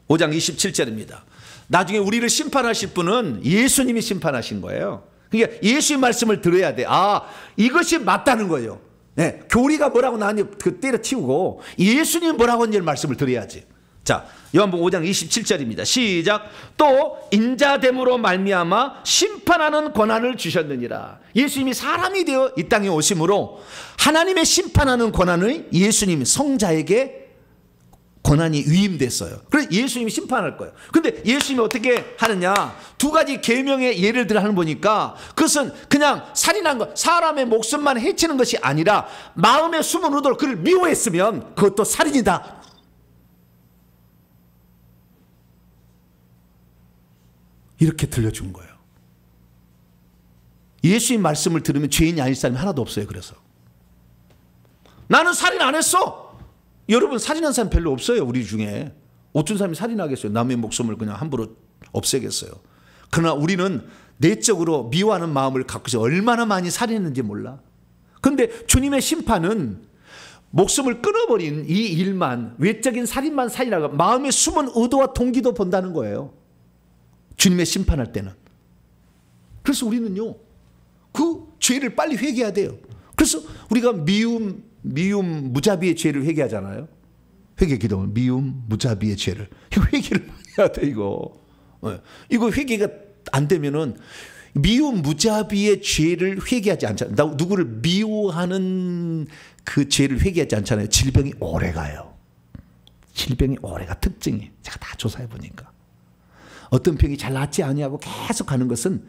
5장 27절입니다. 나중에 우리를 심판하실 분은 예수님이 심판하신 거예요. 그러니까 예수님 말씀을 들어야 돼. 아, 이것이 맞다는 거예요. 네, 교리가 뭐라고 나한테 그 때려치우고 예수님이 뭐라고 하는지 말씀을 들어야지. 자, 요한복음 5장 27절입니다. 시작. 또 인자됨으로 말미암아 심판하는 권한을 주셨느니라. 예수님이 사람이 되어 이 땅에 오심으로 하나님의 심판하는 권한을 예수님 성자에게 권한이 위임됐어요. 그래서 예수님이 심판할 거예요. 근데 예수님이 어떻게 하느냐? 두 가지 계명의 예를 들어 하는 보니까 그것은 그냥 살인한 것, 사람의 목숨만 해치는 것이 아니라 마음의 숨은 의도로 그를 미워했으면 그것도 살인이다. 이렇게 들려준 거예요. 예수님 말씀을 들으면 죄인이 아닐 사람이 하나도 없어요. 그래서 나는 살인 안 했어. 여러분, 살인한 사람 별로 없어요. 우리 중에 어떤 사람이 살인하겠어요? 남의 목숨을 그냥 함부로 없애겠어요? 그러나 우리는 내적으로 미워하는 마음을 갖고서 얼마나 많이 살인했는지 몰라. 그런데 주님의 심판은 목숨을 끊어버린 이 일만, 외적인 살인만 살인하고 마음의 숨은 의도와 동기도 본다는 거예요. 주님의 심판할 때는. 그래서 우리는요, 그 죄를 빨리 회개해야 돼요. 그래서 우리가 미움, 무자비의 죄를 회개하잖아요. 회개 기도는 미움, 무자비의 죄를. 이거 회개를 많이 해야 돼, 이거. 이거 회개가 안 되면은 미움, 무자비의 죄를 회개하지 않잖아요. 누구를 미워하는 그 죄를 회개하지 않잖아요. 질병이 오래 가요. 질병이 오래 가 특징이. 제가 다 조사해 보니까. 어떤 병이 잘 낫지 아니하고 계속 가는 것은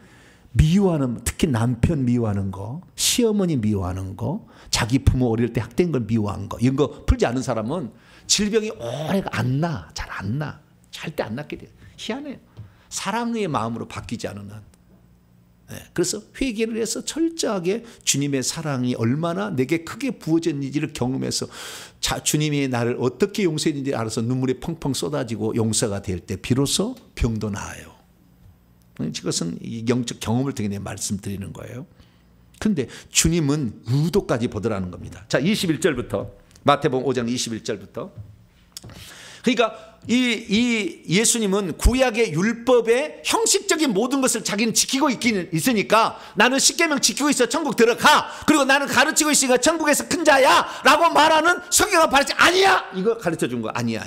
미워하는, 특히 남편 미워하는 거, 시어머니 미워하는 거, 자기 부모 어릴 때 학대한 걸 미워한 거, 이런 거 풀지 않은 사람은 질병이 오래가 안 나. 잘 안 나. 절대 안 낫게 돼요. 희한해요. 사랑의 마음으로 바뀌지 않은 한. 그래서 회개를 해서 철저하게 주님의 사랑이 얼마나 내게 크게 부어졌는지를 경험해서 주님이 나를 어떻게 용서했는지 알아서 눈물이 펑펑 쏟아지고 용서가 될 때 비로소 병도 나아요. 이것은 영적 경험을 통해 말씀드리는 거예요. 그런데 주님은 의도까지 보더라는 겁니다. 자, 21절부터 마태복음 5장 21절부터. 그러니까 이 예수님은 구약의 율법의 형식적인 모든 것을 자기는 지키고 있으니까 나는 십계명 지키고 있어 천국 들어가, 그리고 나는 가르치고 있으니까 천국에서 큰 자야 라고 말하는 성경을 가르치 아니야 이거 가르쳐 준 거야. 아니야.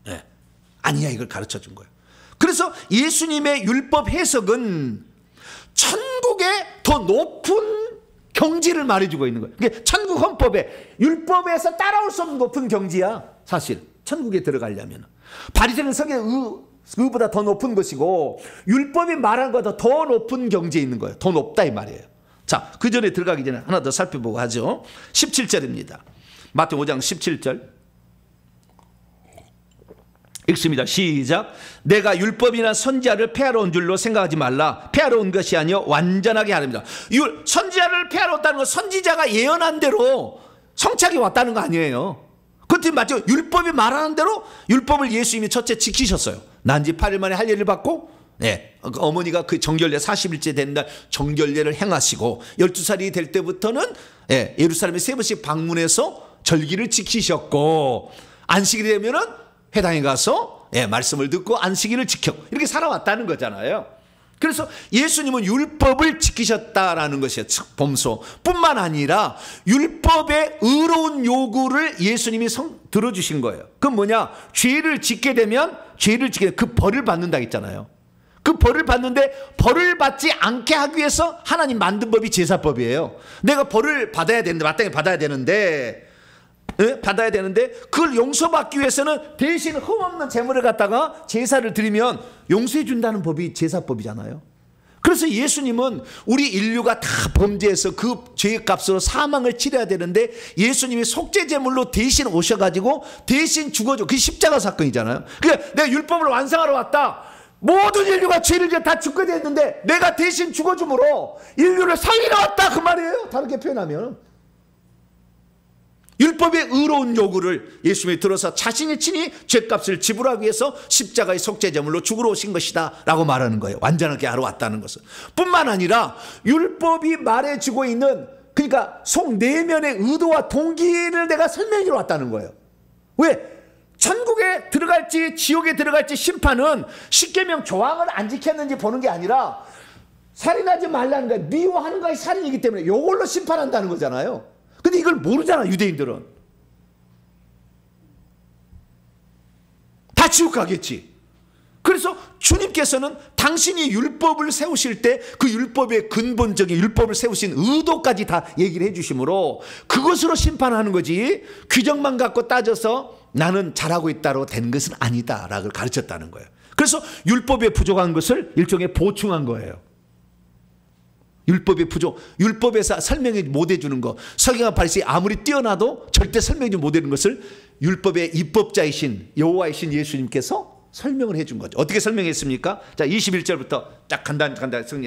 네. 아니야 이걸 가르쳐 준 거예요. 그래서 예수님의 율법 해석은 천국의 더 높은 경지를 말해주고 있는 거예요. 그러니까 천국 헌법에 율법에서 따라올 수 없는 높은 경지야. 사실 천국에 들어가려면 바리새인은 성경의 의보다 더 높은 것이고 율법이 말한 것보다 더 높은 경지에 있는 거예요. 더 높다 이 말이에요. 자, 그 전에 들어가기 전에 하나 더 살펴보고 하죠. 17절입니다. 마태복음 5장 17절 읽습니다. 시작. 내가 율법이나 선지자를 폐하러 온 줄로 생각하지 말라. 폐하러 온 것이 아니요 완전하게 하렵니다. 선지자를 폐하러 왔다는 건 선지자가 예언한 대로 성착이 왔다는 거 아니에요. 그것도 맞죠. 율법이 말하는 대로 율법을 예수님이 첫째 지키셨어요. 난지 8일 만에 할례를 받고 어머니가 그 정결례 40일째 된 날 정결례를 행하시고 12살이 될 때부터는 예루살렘에 3번씩 방문해서 절기를 지키셨고 안식이 되면은 회당에 가서 말씀을 듣고 안식일을 지켜 이렇게 살아왔다는 거잖아요. 그래서 예수님은 율법을 지키셨다라는 것이 범소 뿐만 아니라 율법의 의로운 요구를 예수님이 들어주신 거예요. 그건 뭐냐? 죄를 짓게 되면 그 벌을 받는다 했잖아요. 그 벌을 받는데 벌을 받지 않게 하기 위해서 하나님 만든 법이 제사법이에요. 내가 벌을 받아야 되는데 마땅히 받아야 되는데 그걸 용서받기 위해서는 대신 흠없는 제물을 갖다가 제사를 드리면 용서해 준다는 법이 제사법이잖아요. 그래서 예수님은 우리 인류가 다 범죄해서 그 죄의 값으로 사망을 치러야 되는데 예수님이 속죄제물로 대신 오셔가지고 대신 죽어줘. 그게 십자가 사건이잖아요. 그러니까 내가 율법을 완성하러 왔다. 모든 인류가 죄를 지어 다 죽게 됐는데 내가 대신 죽어줌으로 인류를 살리러 왔다, 그 말이에요. 다르게 표현하면 율법의 의로운 요구를 예수님이 들어서 자신이 친히 죄값을 지불하기 위해서 십자가의 속죄제물로 죽으러 오신 것이다 라고 말하는 거예요. 완전하게 하러 왔다는 것은. 뿐만 아니라 율법이 말해주고 있는, 그러니까 속 내면의 의도와 동기를 내가 설명해 주러 왔다는 거예요. 왜? 천국에 들어갈지 지옥에 들어갈지 심판은 십계명 조항을 안 지켰는지 보는 게 아니라 살인하지 말라는 거야. 미워하는 것이 살인이기 때문에 이걸로 심판한다는 거잖아요. 근데 이걸 모르잖아, 유대인들은. 다 지옥 가겠지. 그래서 주님께서는 당신이 율법을 세우실 때 그 율법의 근본적인 율법을 세우신 의도까지 다 얘기를 해 주시므로 그것으로 심판하는 거지, 규정만 갖고 따져서 나는 잘하고 있다로 된 것은 아니다 라고 가르쳤다는 거예요. 그래서 율법에 부족한 것을 일종의 보충한 거예요. 율법의 부족, 율법에서 설명이 못 해주는 거, 서기관 바리새이 아무리 뛰어나도 절대 설명이 못 해주는 것을 율법의 입법자이신 여호와이신 예수님께서 설명을 해준 거죠. 어떻게 설명했습니까? 자, 21절부터 딱 간단히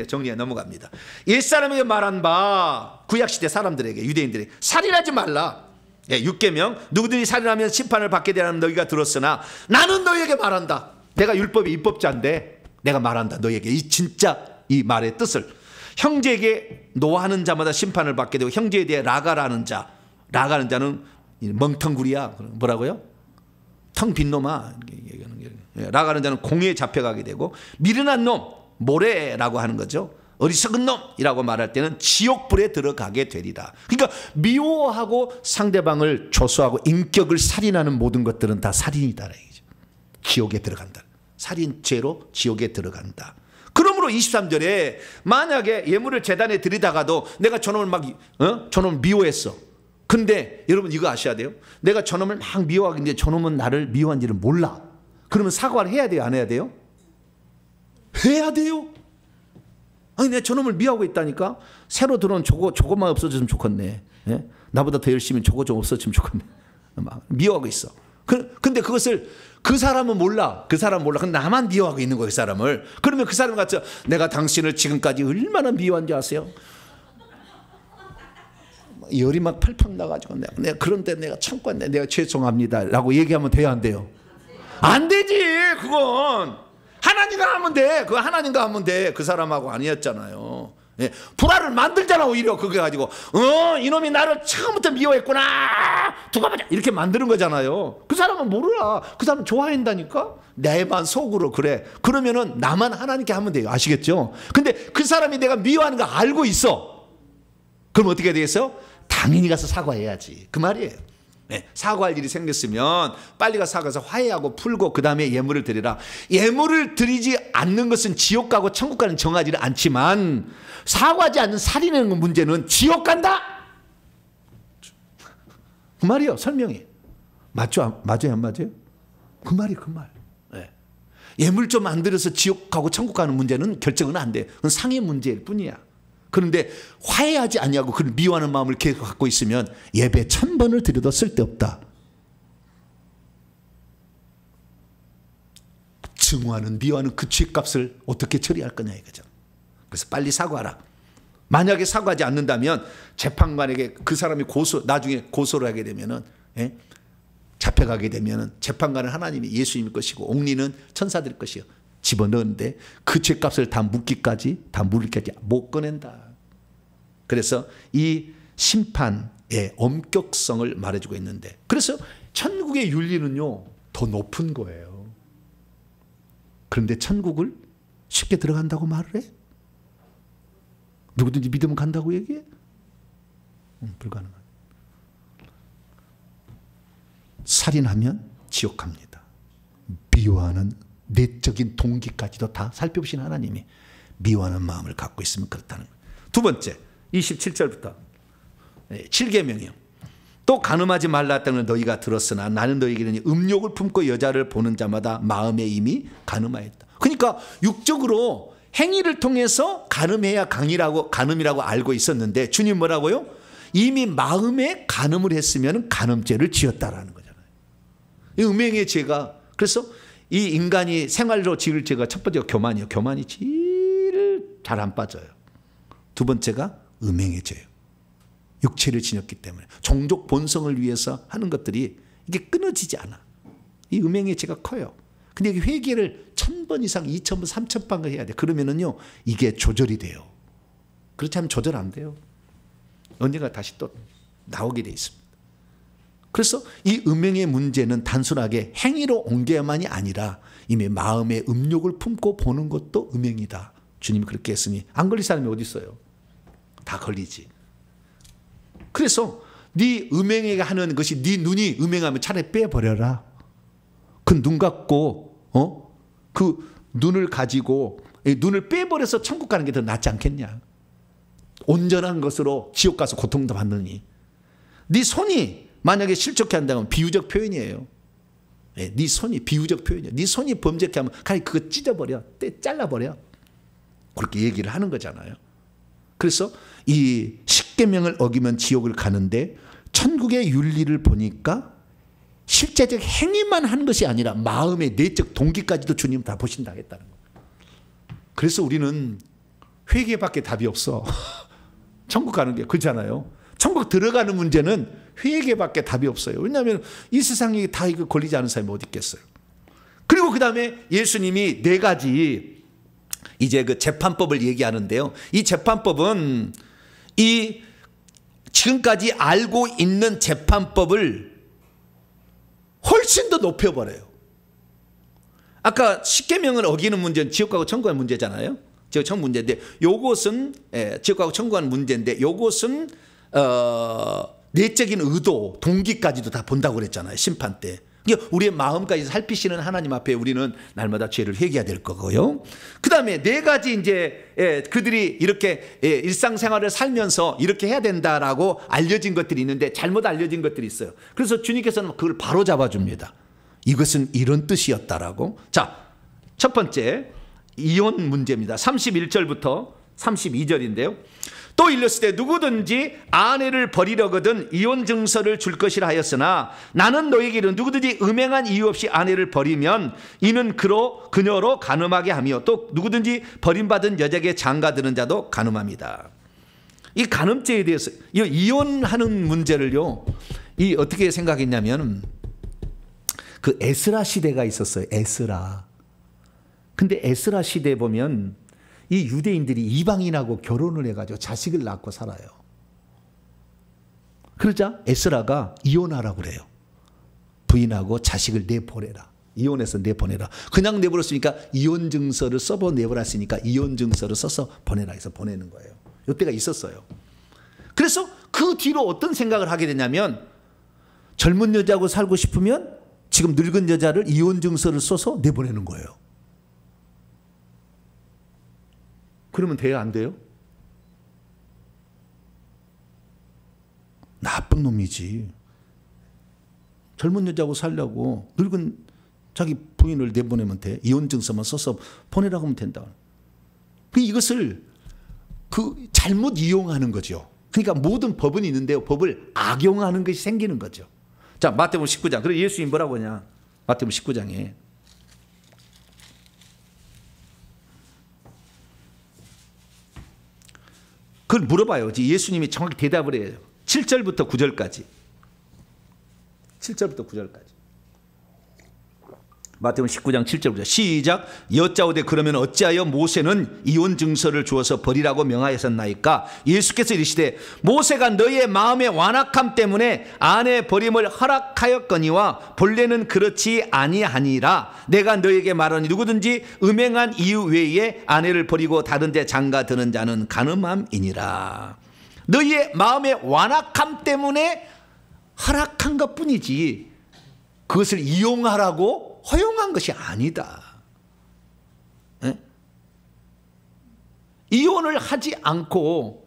정리해 넘어갑니다. 옛사람에게 말한 바, 구약시대 사람들에게, 유대인들에게 살인하지 말라. 6계명, 누구든지 살인하면 심판을 받게 되라는 너희가 들었으나 나는 너희에게 말한다. 내가 율법의 입법자인데 내가 말한다 너희에게. 이 진짜 이 말의 뜻을. 형제에게 노하는 자마다 심판을 받게 되고 형제에 대해 라가라는 자, 라가는 자는 멍텅구리야. 뭐라고요? 텅 빈 놈아. 라가는 자는 공에 잡혀가게 되고, 미련한 놈, 모래라고 하는 거죠. 어리석은 놈이라고 말할 때는 지옥불에 들어가게 되리라. 그러니까 미워하고 상대방을 조소하고 인격을 살인하는 모든 것들은 다 살인이다. 지옥에 들어간다. 살인죄로 지옥에 들어간다. 그러므로 23절에 만약에 예물을 제단에 드리다가도 내가 저놈을 저놈을 미워했어. 근데 여러분 이거 아셔야 돼요. 내가 저놈을 막 미워하는데 저놈은 나를 미워한지를 몰라. 그러면 사과를 해야 돼요, 안 해야 돼요? 해야 돼요. 아니 내가 저놈을 미워하고 있다니까. 새로 들어온 저거만 없어졌으면 좋겠네. 예? 나보다 더 열심히 저거 좀 없어졌으면 좋겠네. 막 미워하고 있어. 근데 그것을 그 사람은 몰라. 그 사람은 몰라. 근데 나만 미워하고 있는 거예요, 그 사람을. 그러면 그 사람 같이 내가 당신을 지금까지 얼마나 미워한지 아세요? 열이 막 펄펄 나가지고 내가 그런데 내가 참고 왔네. 내가 죄송합니다 라고 얘기하면 돼요, 안 돼요? 안 되지. 그건 하나님과 하면 돼. 그거 하나님과 하면 돼. 그 사람하고 아니었잖아요. 예, 불화를 만들잖아. 오히려 그게 가지고 이놈이 나를 처음부터 미워했구나 두고 보자 이렇게 만드는 거잖아요. 그 사람은 모르라. 그 사람은 좋아한다니까. 내만 속으로 그래. 그러면은 나만 하나님께 하면 돼요. 아시겠죠? 근데 그 사람이 내가 미워하는 거 알고 있어. 그럼 어떻게 되겠어요? 당연히 가서 사과해야지. 그 말이에요. 네, 사과할 일이 생겼으면 빨리 가서 사과해서 화해하고 풀고 그 다음에 예물을 드리라. 예물을 드리지 않는 것은 지옥 가고 천국 가는 정하지는 않지만 사과하지 않는 살인하는 문제는 지옥 간다. 그 말이요. 설명이 맞죠? 맞아요? 안 맞아요? 그 말이 그 말. 네. 예물 좀 안 드려서 지옥 가고 천국 가는 문제는 결정은 안 돼. 그건 상의 문제일 뿐이야. 그런데 화해하지 아니하고 그를 미워하는 마음을 계속 갖고 있으면 예배 1000번을 드려도 쓸데없다. 증오하는 미워하는 그 죄값을 어떻게 처리할 거냐 이거죠. 그래서 빨리 사과하라. 만약에 사과하지 않는다면 재판관에게 그 사람이 나중에 고소를 하게 되면은 잡혀가게 되면은 재판관은 하나님이 예수님일 것이고 옥리는 천사들일 것이요. 집어넣는데 그 죄값을 다 묻기까지 못 꺼낸다. 그래서 이 심판의 엄격성을 말해주고 있는데, 그래서 천국의 윤리는요 더 높은 거예요. 그런데 천국을 쉽게 들어간다고 말을 해? 누구든지 믿으면 간다고 얘기해? 불가능한. 살인하면 지옥 갑니다. 미워하는 내적인 동기까지도 다 살펴보신 하나님이 미워하는 마음을 갖고 있으면 그렇다는 거예요. 두 번째 27절부터 7계명이요. 또 간음하지 말라 했다는 너희가 들었으나 나는 너희에게는 음욕을 품고 여자를 보는 자마다 마음에 이미 간음하였다. 그러니까 육적으로 행위를 통해서 간음해야 간음이라고 알고 있었는데 주님 뭐라고요? 이미 마음에 간음을 했으면 간음죄를 지었다라는 거잖아요. 이 음행의 죄가, 그래서 이 인간이 생활로 지을 죄가 첫 번째가 교만이에요. 교만이 제일 잘 안 빠져요. 두 번째가 음행의 죄예요. 육체를 지녔기 때문에 종족 본성을 위해서 하는 것들이 이게 끊어지지 않아. 이 음행의 죄가 커요. 근데 회개를 1000번 이상 2000번 3000번을 해야 돼. 그러면은요 이게 조절이 돼요. 그렇지 않으면 조절 안 돼요. 언젠가 다시 또 나오게 돼 있습니다. 그래서 이 음행의 문제는 단순하게 행위로 옮겨야만이 아니라 이미 마음의 음욕을 품고 보는 것도 음행이다. 주님이 그렇게 했으니 안 걸릴 사람이 어디 있어요? 다 걸리지. 그래서 네 음행에 하는 것이 네 눈이 음행하면 차라리 빼버려라. 그 눈 갖고 그 눈을 가지고 눈을 빼버려서 천국 가는 게 더 낫지 않겠냐. 온전한 것으로 지옥 가서 고통도 받느니. 네 손이 만약에 실족해 한다면 비유적 표현이에요. 네 손이 비유적 표현이에요. 네 손이 범죄케 하면 그냥 그거 찢어버려. 잘라버려. 그렇게 얘기를 하는 거잖아요. 그래서 이 십계명을 어기면 지옥을 가는데 천국의 윤리를 보니까 실제적 행위만 하는 것이 아니라 마음의 내적 동기까지도 주님 다 보신다 했다는 거예요. 그래서 우리는 회개밖에 답이 없어. 천국 가는 게 그렇잖아요. 천국 들어가는 문제는 회개밖에 답이 없어요. 왜냐하면 이 세상에 다 이거 걸리지 않은 사람이 어디 있겠어요. 그리고 그 다음에 예수님이 4가지 이제 그 재판법을 얘기하는데요. 이 재판법은 이 지금까지 알고 있는 재판법을 훨씬 더 높여버려요. 아까 십계명을 어기는 문제는 지옥 가고 천국 가는 문제잖아요. 지옥 천국 문제인데 요것은 지옥 가고 천국 가는 문제인데 요것은 내적인 의도, 동기까지도 다 본다고 그랬잖아요. 심판 때. 우리의 마음까지 살피시는 하나님 앞에 우리는 날마다 죄를 회개해야 될 거고요. 그 다음에 4가지 이제 그들이 이렇게 일상생활을 살면서 이렇게 해야 된다라고 알려진 것들이 있는데 잘못 알려진 것들이 있어요. 그래서 주님께서는 그걸 바로 잡아줍니다. 이것은 이런 뜻이었다라고. 자, 첫 번째 이혼 문제입니다. 31절부터 32절인데요. 또 일렀을 때 누구든지 아내를 버리려거든 이혼 증서를 줄 것이라 하였으나 나는 너에게 이르노니 누구든지 음행한 이유 없이 아내를 버리면 이는 그녀로 간음하게 하며 또 누구든지 버림받은 여자에게 장가드는 자도 간음합니다. 이 간음죄에 대해서 이혼하는 문제를요 이 어떻게 생각했냐면 그 에스라 시대가 있었어요. 에스라. 근데 에스라 시대에 보면 이 유대인들이 이방인하고 결혼을 해가지고 자식을 낳고 살아요. 그러자 에스라가 이혼하라고 그래요. 부인하고 자식을 내보내라. 이혼해서 내보내라. 그냥 내버렸으니까 이혼 증서를 써보 내보냈으니까 이혼 증서를 써서 보내라 해서 보내는 거예요. 이때가 있었어요. 그래서 그 뒤로 어떤 생각을 하게 되냐면 젊은 여자하고 살고 싶으면 지금 늙은 여자를 이혼 증서를 써서 내보내는 거예요. 그러면 돼요? 안 돼요? 나쁜 놈이지. 젊은 여자하고 살려고 늙은 자기 부인을 내보내면 돼. 이혼 증서만 써서 보내라고 하면 된다. 이것을 잘못 이용하는 거죠. 그러니까 모든 법은 있는데요. 법을 악용하는 것이 생기는 거죠. 자, 마태복음 19장. 그래서 예수님 뭐라고 하냐? 마태복음 19장에 그걸 물어봐요. 예수님이 정확히 대답을 해요. 7절부터 9절까지. 7절부터 9절까지. 마태복음 19장 7절부터 시작. 여짜오되 그러면 어찌하여 모세는 이혼 증서를 주어서 버리라고 명하였나이까? 예수께서 이르시되 모세가 너희의 마음의 완악함 때문에 아내 버림을 허락하였거니와 본래는 그렇지 아니하니라. 내가 너희에게 말하니 누구든지 음행한 이유 외에 아내를 버리고 다른 데 장가드는 자는 간음함이니라. 너희의 마음의 완악함 때문에 허락한 것뿐이지 그것을 이용하라고 허용한 것이 아니다. 에? 이혼을 하지 않고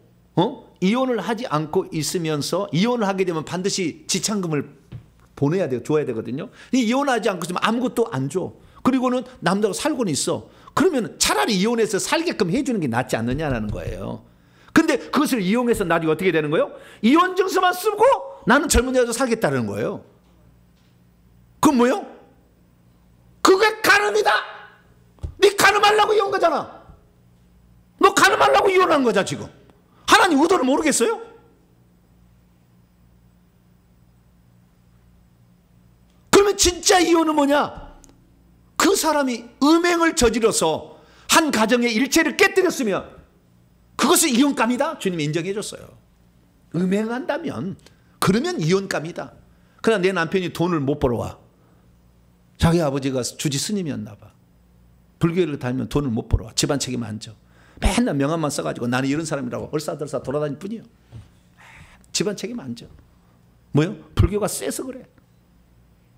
이혼을 하지 않고 있으면서 이혼을 하게 되면 반드시 지참금을 보내야 돼요. 줘야 되거든요. 이혼하지 않고 있으면 아무것도 안 줘. 그리고는 남자가 살고는 있어. 그러면 차라리 이혼해서 살게끔 해주는 게 낫지 않느냐라는 거예요. 근데 그것을 이용해서 나중에 어떻게 되는 거예요? 이혼 증서만 쓰고 나는 젊은 여자 살겠다는 거예요. 그건 뭐예요? 그게 간음이다. 네 간음하려고 이혼 거잖아. 너 간음하려고 이혼한 거잖아 지금. 하나님 의도를 모르겠어요? 그러면 진짜 이혼은 뭐냐? 그 사람이 음행을 저질러서 한 가정의 일체를 깨뜨렸으면 그것은 이혼감이다. 주님이 인정해 줬어요. 음행한다면 그러면 이혼감이다. 그러나 내 남편이 돈을 못 벌어와. 자기 아버지가 주지 스님이었나 봐. 불교를 다니면 돈을 못 벌어와. 집안 책임 안 져. 맨날 명함만 써가지고 나는 이런 사람이라고 얼싸들싸 돌아다닐 뿐이요. 집안 책임 안 져. 뭐요? 불교가 세서 그래.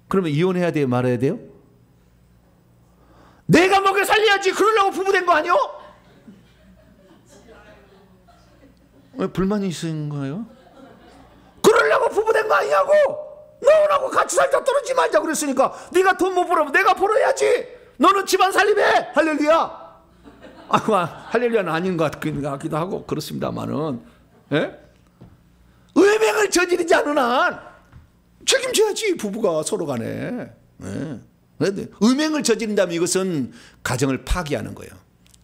그러면 이혼해야 돼요? 말아야 돼요? 내가 먹여 살려야지. 그러려고 부부된 거 아니요? 왜 불만이 있으신 거예요? 그러려고 부부된 거 아니냐고. 너하고 같이 살자 떨어지지 말자 그랬으니까 네가 돈 못 벌으면 내가 벌어야지. 너는 집안 살림해. 할렐루야. 할렐루야는 아닌 것 같기도 하고 그렇습니다만은, 예? 음행을 저지르지 않은 한 책임져야지 부부가 서로 간에. 예. 음행을 저지른다면 이것은 가정을 파괴하는 거예요.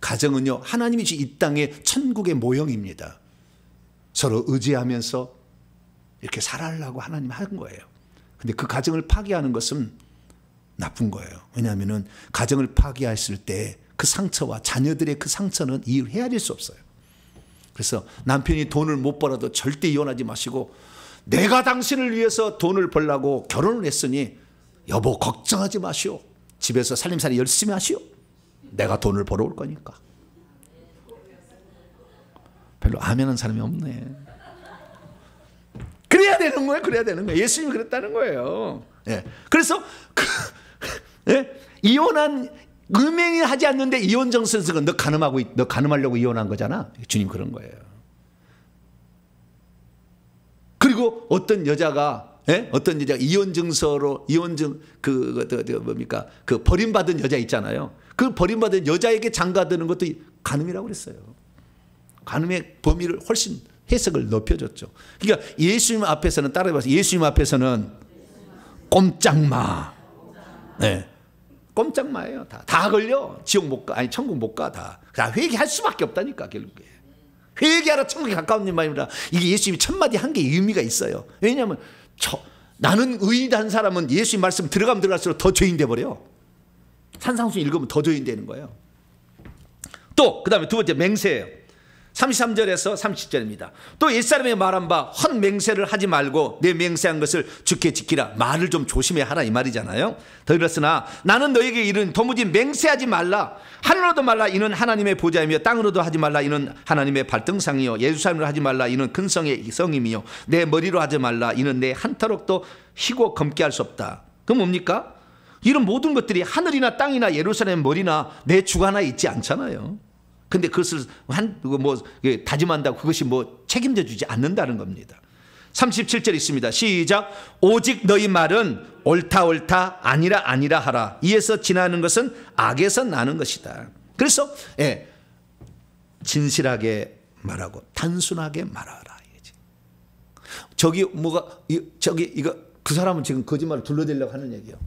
가정은요 하나님이 이 땅의 천국의 모형입니다. 서로 의지하면서 이렇게 살아가려고 하나님 한 거예요. 근데 그 가정을 파괴하는 것은 나쁜 거예요. 왜냐하면 가정을 파괴했을 때 그 상처와 자녀들의 그 상처는 헤아릴 수 없어요. 그래서 남편이 돈을 못 벌어도 절대 이혼하지 마시고 내가 당신을 위해서 돈을 벌려고 결혼을 했으니 여보 걱정하지 마시오. 집에서 살림살이 열심히 하시오. 내가 돈을 벌어올 거니까. 별로 아멘한 사람이 없네. 그래야 되는 거예요. 그래야 되는 거예요. 예수님이 그랬다는 거예요. 예. 그래서 예? 이혼한 음행이 하지 않는데 이혼 정서는 너 간음하려고 이혼한 거잖아. 주님 그런 거예요. 그리고 어떤 여자가 이혼 증서로 그 버림받은 여자 있잖아요. 그 버림받은 여자에게 장가드는 것도 간음이라고 그랬어요. 간음의 범위를 훨씬 해석을 높여줬죠. 그러니까 예수님 앞에서는 따라해봐서 예수님 앞에서는 꼼짝마. 네. 꼼짝마예요. 다 걸려. 지옥 못 가. 아니 천국 못 가. 다 회개할 수밖에 없다니까 결국에. 회개하라 천국에 가까운 일 말입니다. 이게 예수님이 첫마디 한 게 의미가 있어요. 왜냐하면 나는 의인한 사람은 예수님 말씀 들어가면 들어갈수록 더 죄인 돼버려. 산상수 읽으면 더 죄인 되는 거예요. 또 그 다음에 두 번째 맹세예요. 33절에서 30절입니다. 또 옛사람의 말한 바 헛맹세를 하지 말고 내 맹세한 것을 주께 지키라. 말을 좀 조심해 하라 이 말이잖아요. 더 이렇으나 나는 너에게 이른 도무지 맹세하지 말라. 하늘로도 말라 이는 하나님의 보좌이며 땅으로도 하지 말라 이는 하나님의 발등상이요 예루살렘으로 하지 말라 이는 근성의 성임이요 내 머리로 하지 말라 이는 내 한타록도 희고 검게 할 수 없다. 그럼 뭡니까? 이런 모든 것들이 하늘이나 땅이나 예루살렘 머리나 내 주관하에 있지 않잖아요. 근데 그것을 다짐한다고 그것이 책임져 주지 않는다는 겁니다. 37절 있습니다. 시작. 오직 너희 말은 옳다 옳다 아니라 아니라 하라. 이에서 지나는 것은 악에서 나는 것이다. 그래서 진실하게 말하고 단순하게 말하라. 이거 그 사람은 지금 거짓말을 둘러대려고 하는 얘기예요.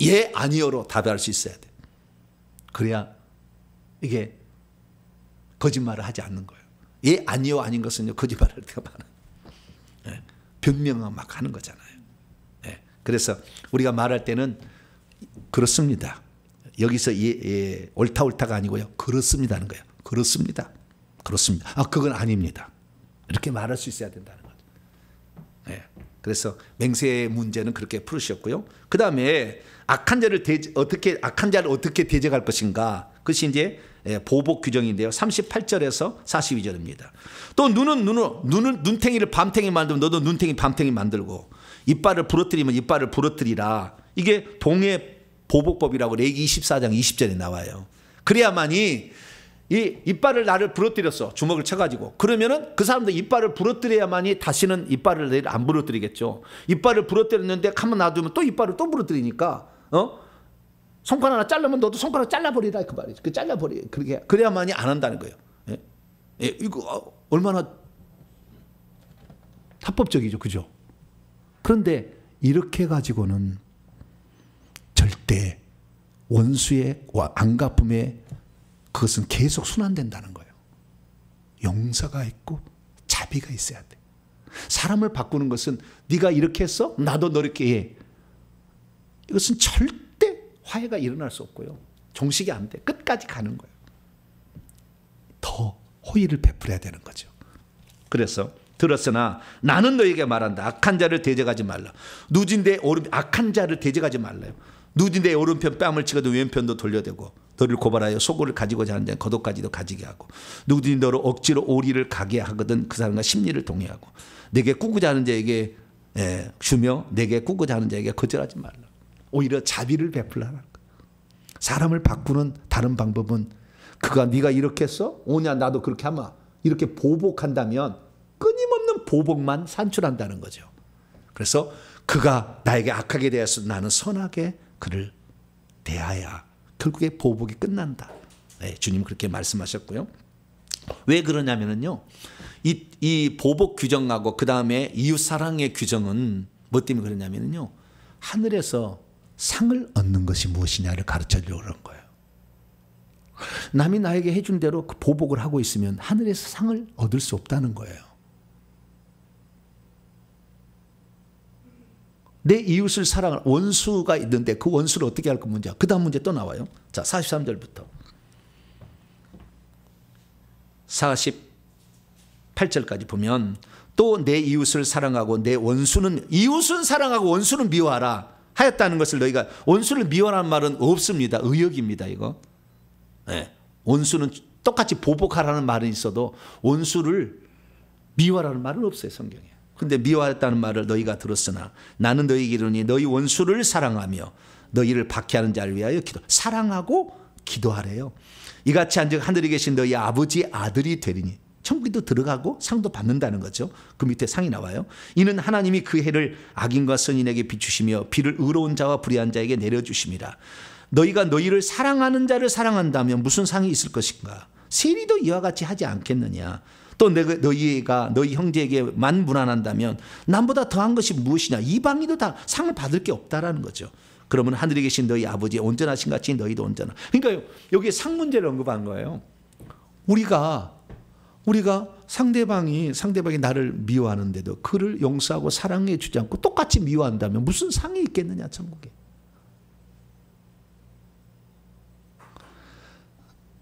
예 아니요로 답할 수 있어야 돼. 그래야 이게 거짓말을 하지 않는 거예요. 예 아니요 아닌 것은요 거짓말을 할 때가 많아요. 변명을 막 하는 거잖아요. 그래서 우리가 말할 때는 그렇습니다. 여기서 옳다 옳다가 아니고요 그렇습니다는 거예요. 그렇습니다. 그렇습니다. 그건 아닙니다. 이렇게 말할 수 있어야 된다는 거죠. 그래서 맹세의 문제는 그렇게 풀으셨고요. 그 다음에 악한 자를 어떻게 대적할 것인가? 그것이 이제 보복 규정인데요. 38절에서 42절입니다. 또 눈탱이를 밤탱이 만들면 너도 눈탱이 밤탱이 만들고 이빨을 부러뜨리면 이빨을 부러뜨리라. 이게 동해 보복법이라고 레위기 24장 20절에 나와요. 그래야만이 이 이빨을 나를 부러뜨렸어. 주먹을 쳐가지고. 그러면은 그 사람도 이빨을 부러뜨려야만이 다시는 이빨을 안 부러뜨리겠죠. 이빨을 부러뜨렸는데 가만 놔두면 또 이빨을 또 부러뜨리니까 손가락 하나 자르면 너도 손가락 잘라버리라 그 말이죠. 그 잘라버리. 그래야만이 안 한다는 거예요. 예? 예, 이거 얼마나 합법적이죠, 그죠? 그런데 이렇게 가지고는 절대 원수의 안갚음에 그것은 계속 순환된다는 거예요. 용서가 있고 자비가 있어야 돼. 사람을 바꾸는 것은 네가 이렇게 했어? 나도 너 이렇게 해. 이것은 절대 화해가 일어날 수 없고요. 종식이 안 돼. 끝까지 가는 거예요. 더 호의를 베풀어야 되는 거죠. 그래서 들었으나 나는 너에게 말한다. 악한 자를 대적하지 말라. 누진대 오른편 악한 자를 대적하지 말라요. 누진대 오른편 뺨을 치고도 왼편도 돌려대고 너를 고발하여 속을 가지고자 하는데 겉옷까지도 가지게 하고 누구든지 너를 억지로 오리를 가게 하거든 그 사람과 심리를 동의하고 내게 꾸고자 하는 자에게 주며 내게 꾸고자 하는 자에게 거절하지 말라. 오히려 자비를 베풀라는 거예요. 사람을 바꾸는 다른 방법은 네가 이렇게 했어? 오냐 나도 그렇게 하마. 이렇게 보복한다면 끊임없는 보복만 산출한다는 거죠. 그래서 그가 나에게 악하게 대해서 나는 선하게 그를 대하야 결국에 보복이 끝난다. 네, 주님 그렇게 말씀하셨고요. 왜 그러냐면요. 이 보복 규정하고 그 다음에 이웃 사랑의 규정은 뭐 때문에 그러냐면요. 하늘에서 상을 얻는 것이 무엇이냐를 가르쳐 주려고 그런 거예요. 남이 나에게 해준 대로 그 보복을 하고 있으면 하늘에서 상을 얻을 수 없다는 거예요. 내 이웃을 사랑할 원수가 있는데 그 원수를 어떻게 할 그 문제. 그 다음 문제 또 나와요. 자, 43절부터 48절까지 보면 또 내 이웃을 사랑하고 내 원수는 이웃은 사랑하고 원수는 미워하라 하였다는 것을 너희가 원수를 미워하라는 말은 없습니다. 의역입니다. 이거. 네. 원수는 똑같이 보복하라는 말은 있어도 원수를 미워하라는 말은 없어요. 성경에. 근데 미워했다는 말을 너희가 들었으나 나는 너희에게 이르노니 너희 원수를 사랑하며 너희를 박해하는 자를 위하여 사랑하고 기도하래요. 이같이 한즉 하늘에 계신 너희 아버지 아들이 되리니 천국에도 들어가고 상도 받는다는 거죠. 그 밑에 상이 나와요. 이는 하나님이 그 해를 악인과 선인에게 비추시며 비를 의로운 자와 불의한 자에게 내려주심이라. 너희가 너희를 사랑하는 자를 사랑한다면 무슨 상이 있을 것인가? 세리도 이와 같이 하지 않겠느냐? 또 너희가 너희 형제에게 만무난한다면 남보다 더한 것이 무엇이냐? 이방인도 다 상을 받을 게 없다라는 거죠. 그러면 하늘에 계신 너희 아버지 온전하신 같이 너희도 온전하. 그러니까 여기에 상 문제를 언급한 거예요. 우리가 상대방이 나를 미워하는데도 그를 용서하고 사랑해 주지 않고 똑같이 미워한다면 무슨 상이 있겠느냐 천국에.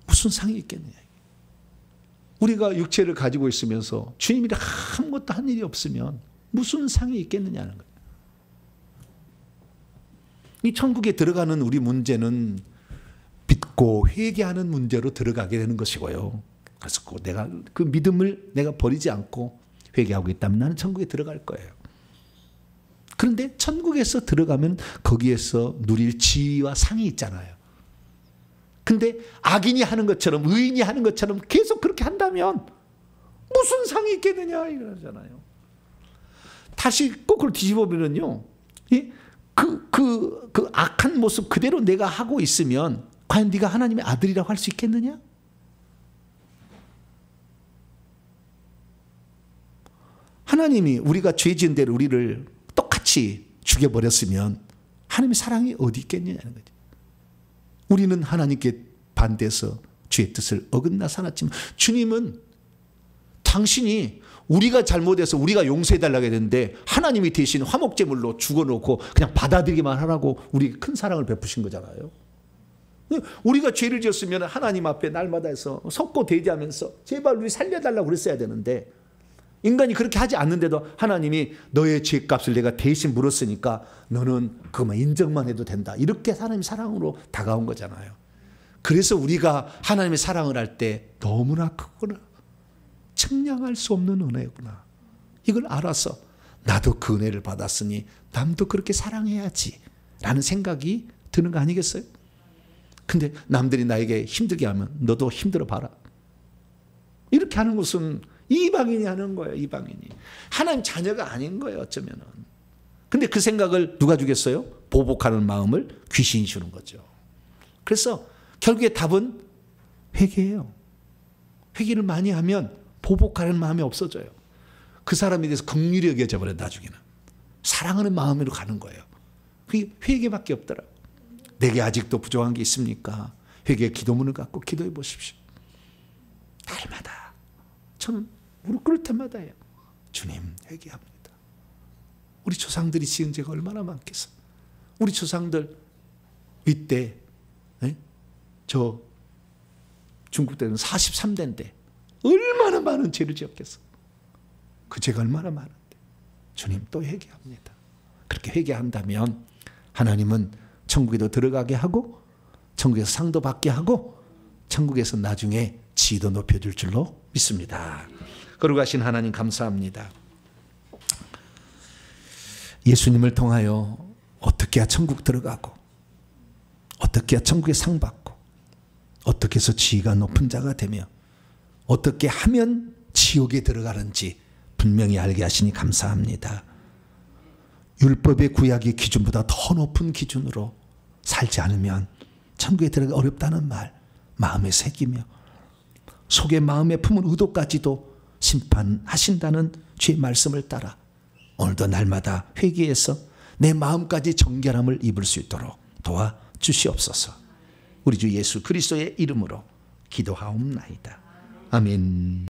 무슨 상이 있겠느냐. 우리가 육체를 가지고 있으면서 주님이 아무것도 한 일이 없으면 무슨 상이 있겠느냐는 거예요. 이 천국에 들어가는 우리 문제는 믿고 회개하는 문제로 들어가게 되는 것이고요. 그래서 내가 그 믿음을 내가 버리지 않고 회개하고 있다면 나는 천국에 들어갈 거예요. 그런데 천국에서 들어가면 거기에서 누릴 지위와 상이 있잖아요. 근데 악인이 하는 것처럼 의인이 하는 것처럼 계속 그렇게 한다면 무슨 상이 있겠느냐 이러잖아요. 다시 거꾸로 뒤집어보면요. 그 악한 모습 그대로 내가 하고 있으면 과연 네가 하나님의 아들이라고 할 수 있겠느냐? 하나님이 우리가 죄 지은 대로 우리를 똑같이 죽여버렸으면 하나님의 사랑이 어디 있겠느냐는 거죠. 우리는 하나님께 반대해서 주의 뜻을 어긋나 살았지만 주님은 당신이 우리가 잘못해서 우리가 용서해달라고 했는데 하나님이 대신 화목제물로 죽어놓고 그냥 받아들이기만 하라고 우리에게 큰 사랑을 베푸신 거잖아요. 우리가 죄를 지었으면 하나님 앞에 날마다 해서 섰고 대지하면서 제발 우리 살려달라고 그랬어야 되는데 인간이 그렇게 하지 않는데도 하나님이 너의 죄값을 내가 대신 물었으니까 너는 그것만 인정만 해도 된다. 이렇게 하나님의 사랑으로 다가온 거잖아요. 그래서 우리가 하나님의 사랑을 할 때 너무나 크구나. 측량할 수 없는 은혜구나. 이걸 알아서 나도 그 은혜를 받았으니 남도 그렇게 사랑해야지 라는 생각이 드는 거 아니겠어요? 근데 남들이 나에게 힘들게 하면 너도 힘들어 봐라. 이렇게 하는 것은 이방인이 하는 거예요. 이방인이. 하나님 자녀가 아닌 거예요. 어쩌면은. 근데 그 생각을 누가 주겠어요? 보복하는 마음을 귀신이 주는 거죠. 그래서 결국에 답은 회개예요. 회개를 많이 하면 보복하는 마음이 없어져요. 그 사람에 대해서 긍휼히 여겨져 버려. 나중에는 사랑하는 마음으로 가는 거예요. 그게 회개밖에 없더라고요. 내게 아직도 부족한 게 있습니까? 회개 기도문을 갖고 기도해 보십시오. 날마다 저는 무릎 꿇을 때마다요. 주님, 회개합니다. 우리 조상들이 지은 죄가 얼마나 많겠어. 우리 조상들 이때 저 중국 때는 43대인데 얼마나 많은 죄를 지었겠어. 그 죄가 얼마나 많은데 주님 또 회개합니다. 그렇게 회개한다면 하나님은 천국에도 들어가게 하고 천국에서 상도 받게 하고 천국에서 나중에 지위도 높여줄 줄로 믿습니다. 거룩하신 하나님 감사합니다. 예수님을 통하여 어떻게 해야 천국 들어가고 어떻게 해야 천국에 상 받고 어떻게 해서 지위가 높은 자가 되며 어떻게 하면 지옥에 들어가는지 분명히 알게 하시니 감사합니다. 율법의 구약의 기준보다 더 높은 기준으로 살지 않으면 천국에 들어가기 어렵다는 말 마음에 새기며 속에 마음에 품은 의도까지도 심판하신다는 주의 말씀을 따라 오늘도 날마다 회개해서 내 마음까지 정결함을 입을 수 있도록 도와주시옵소서. 우리 주 예수 그리스도의 이름으로 기도하옵나이다. 아멘.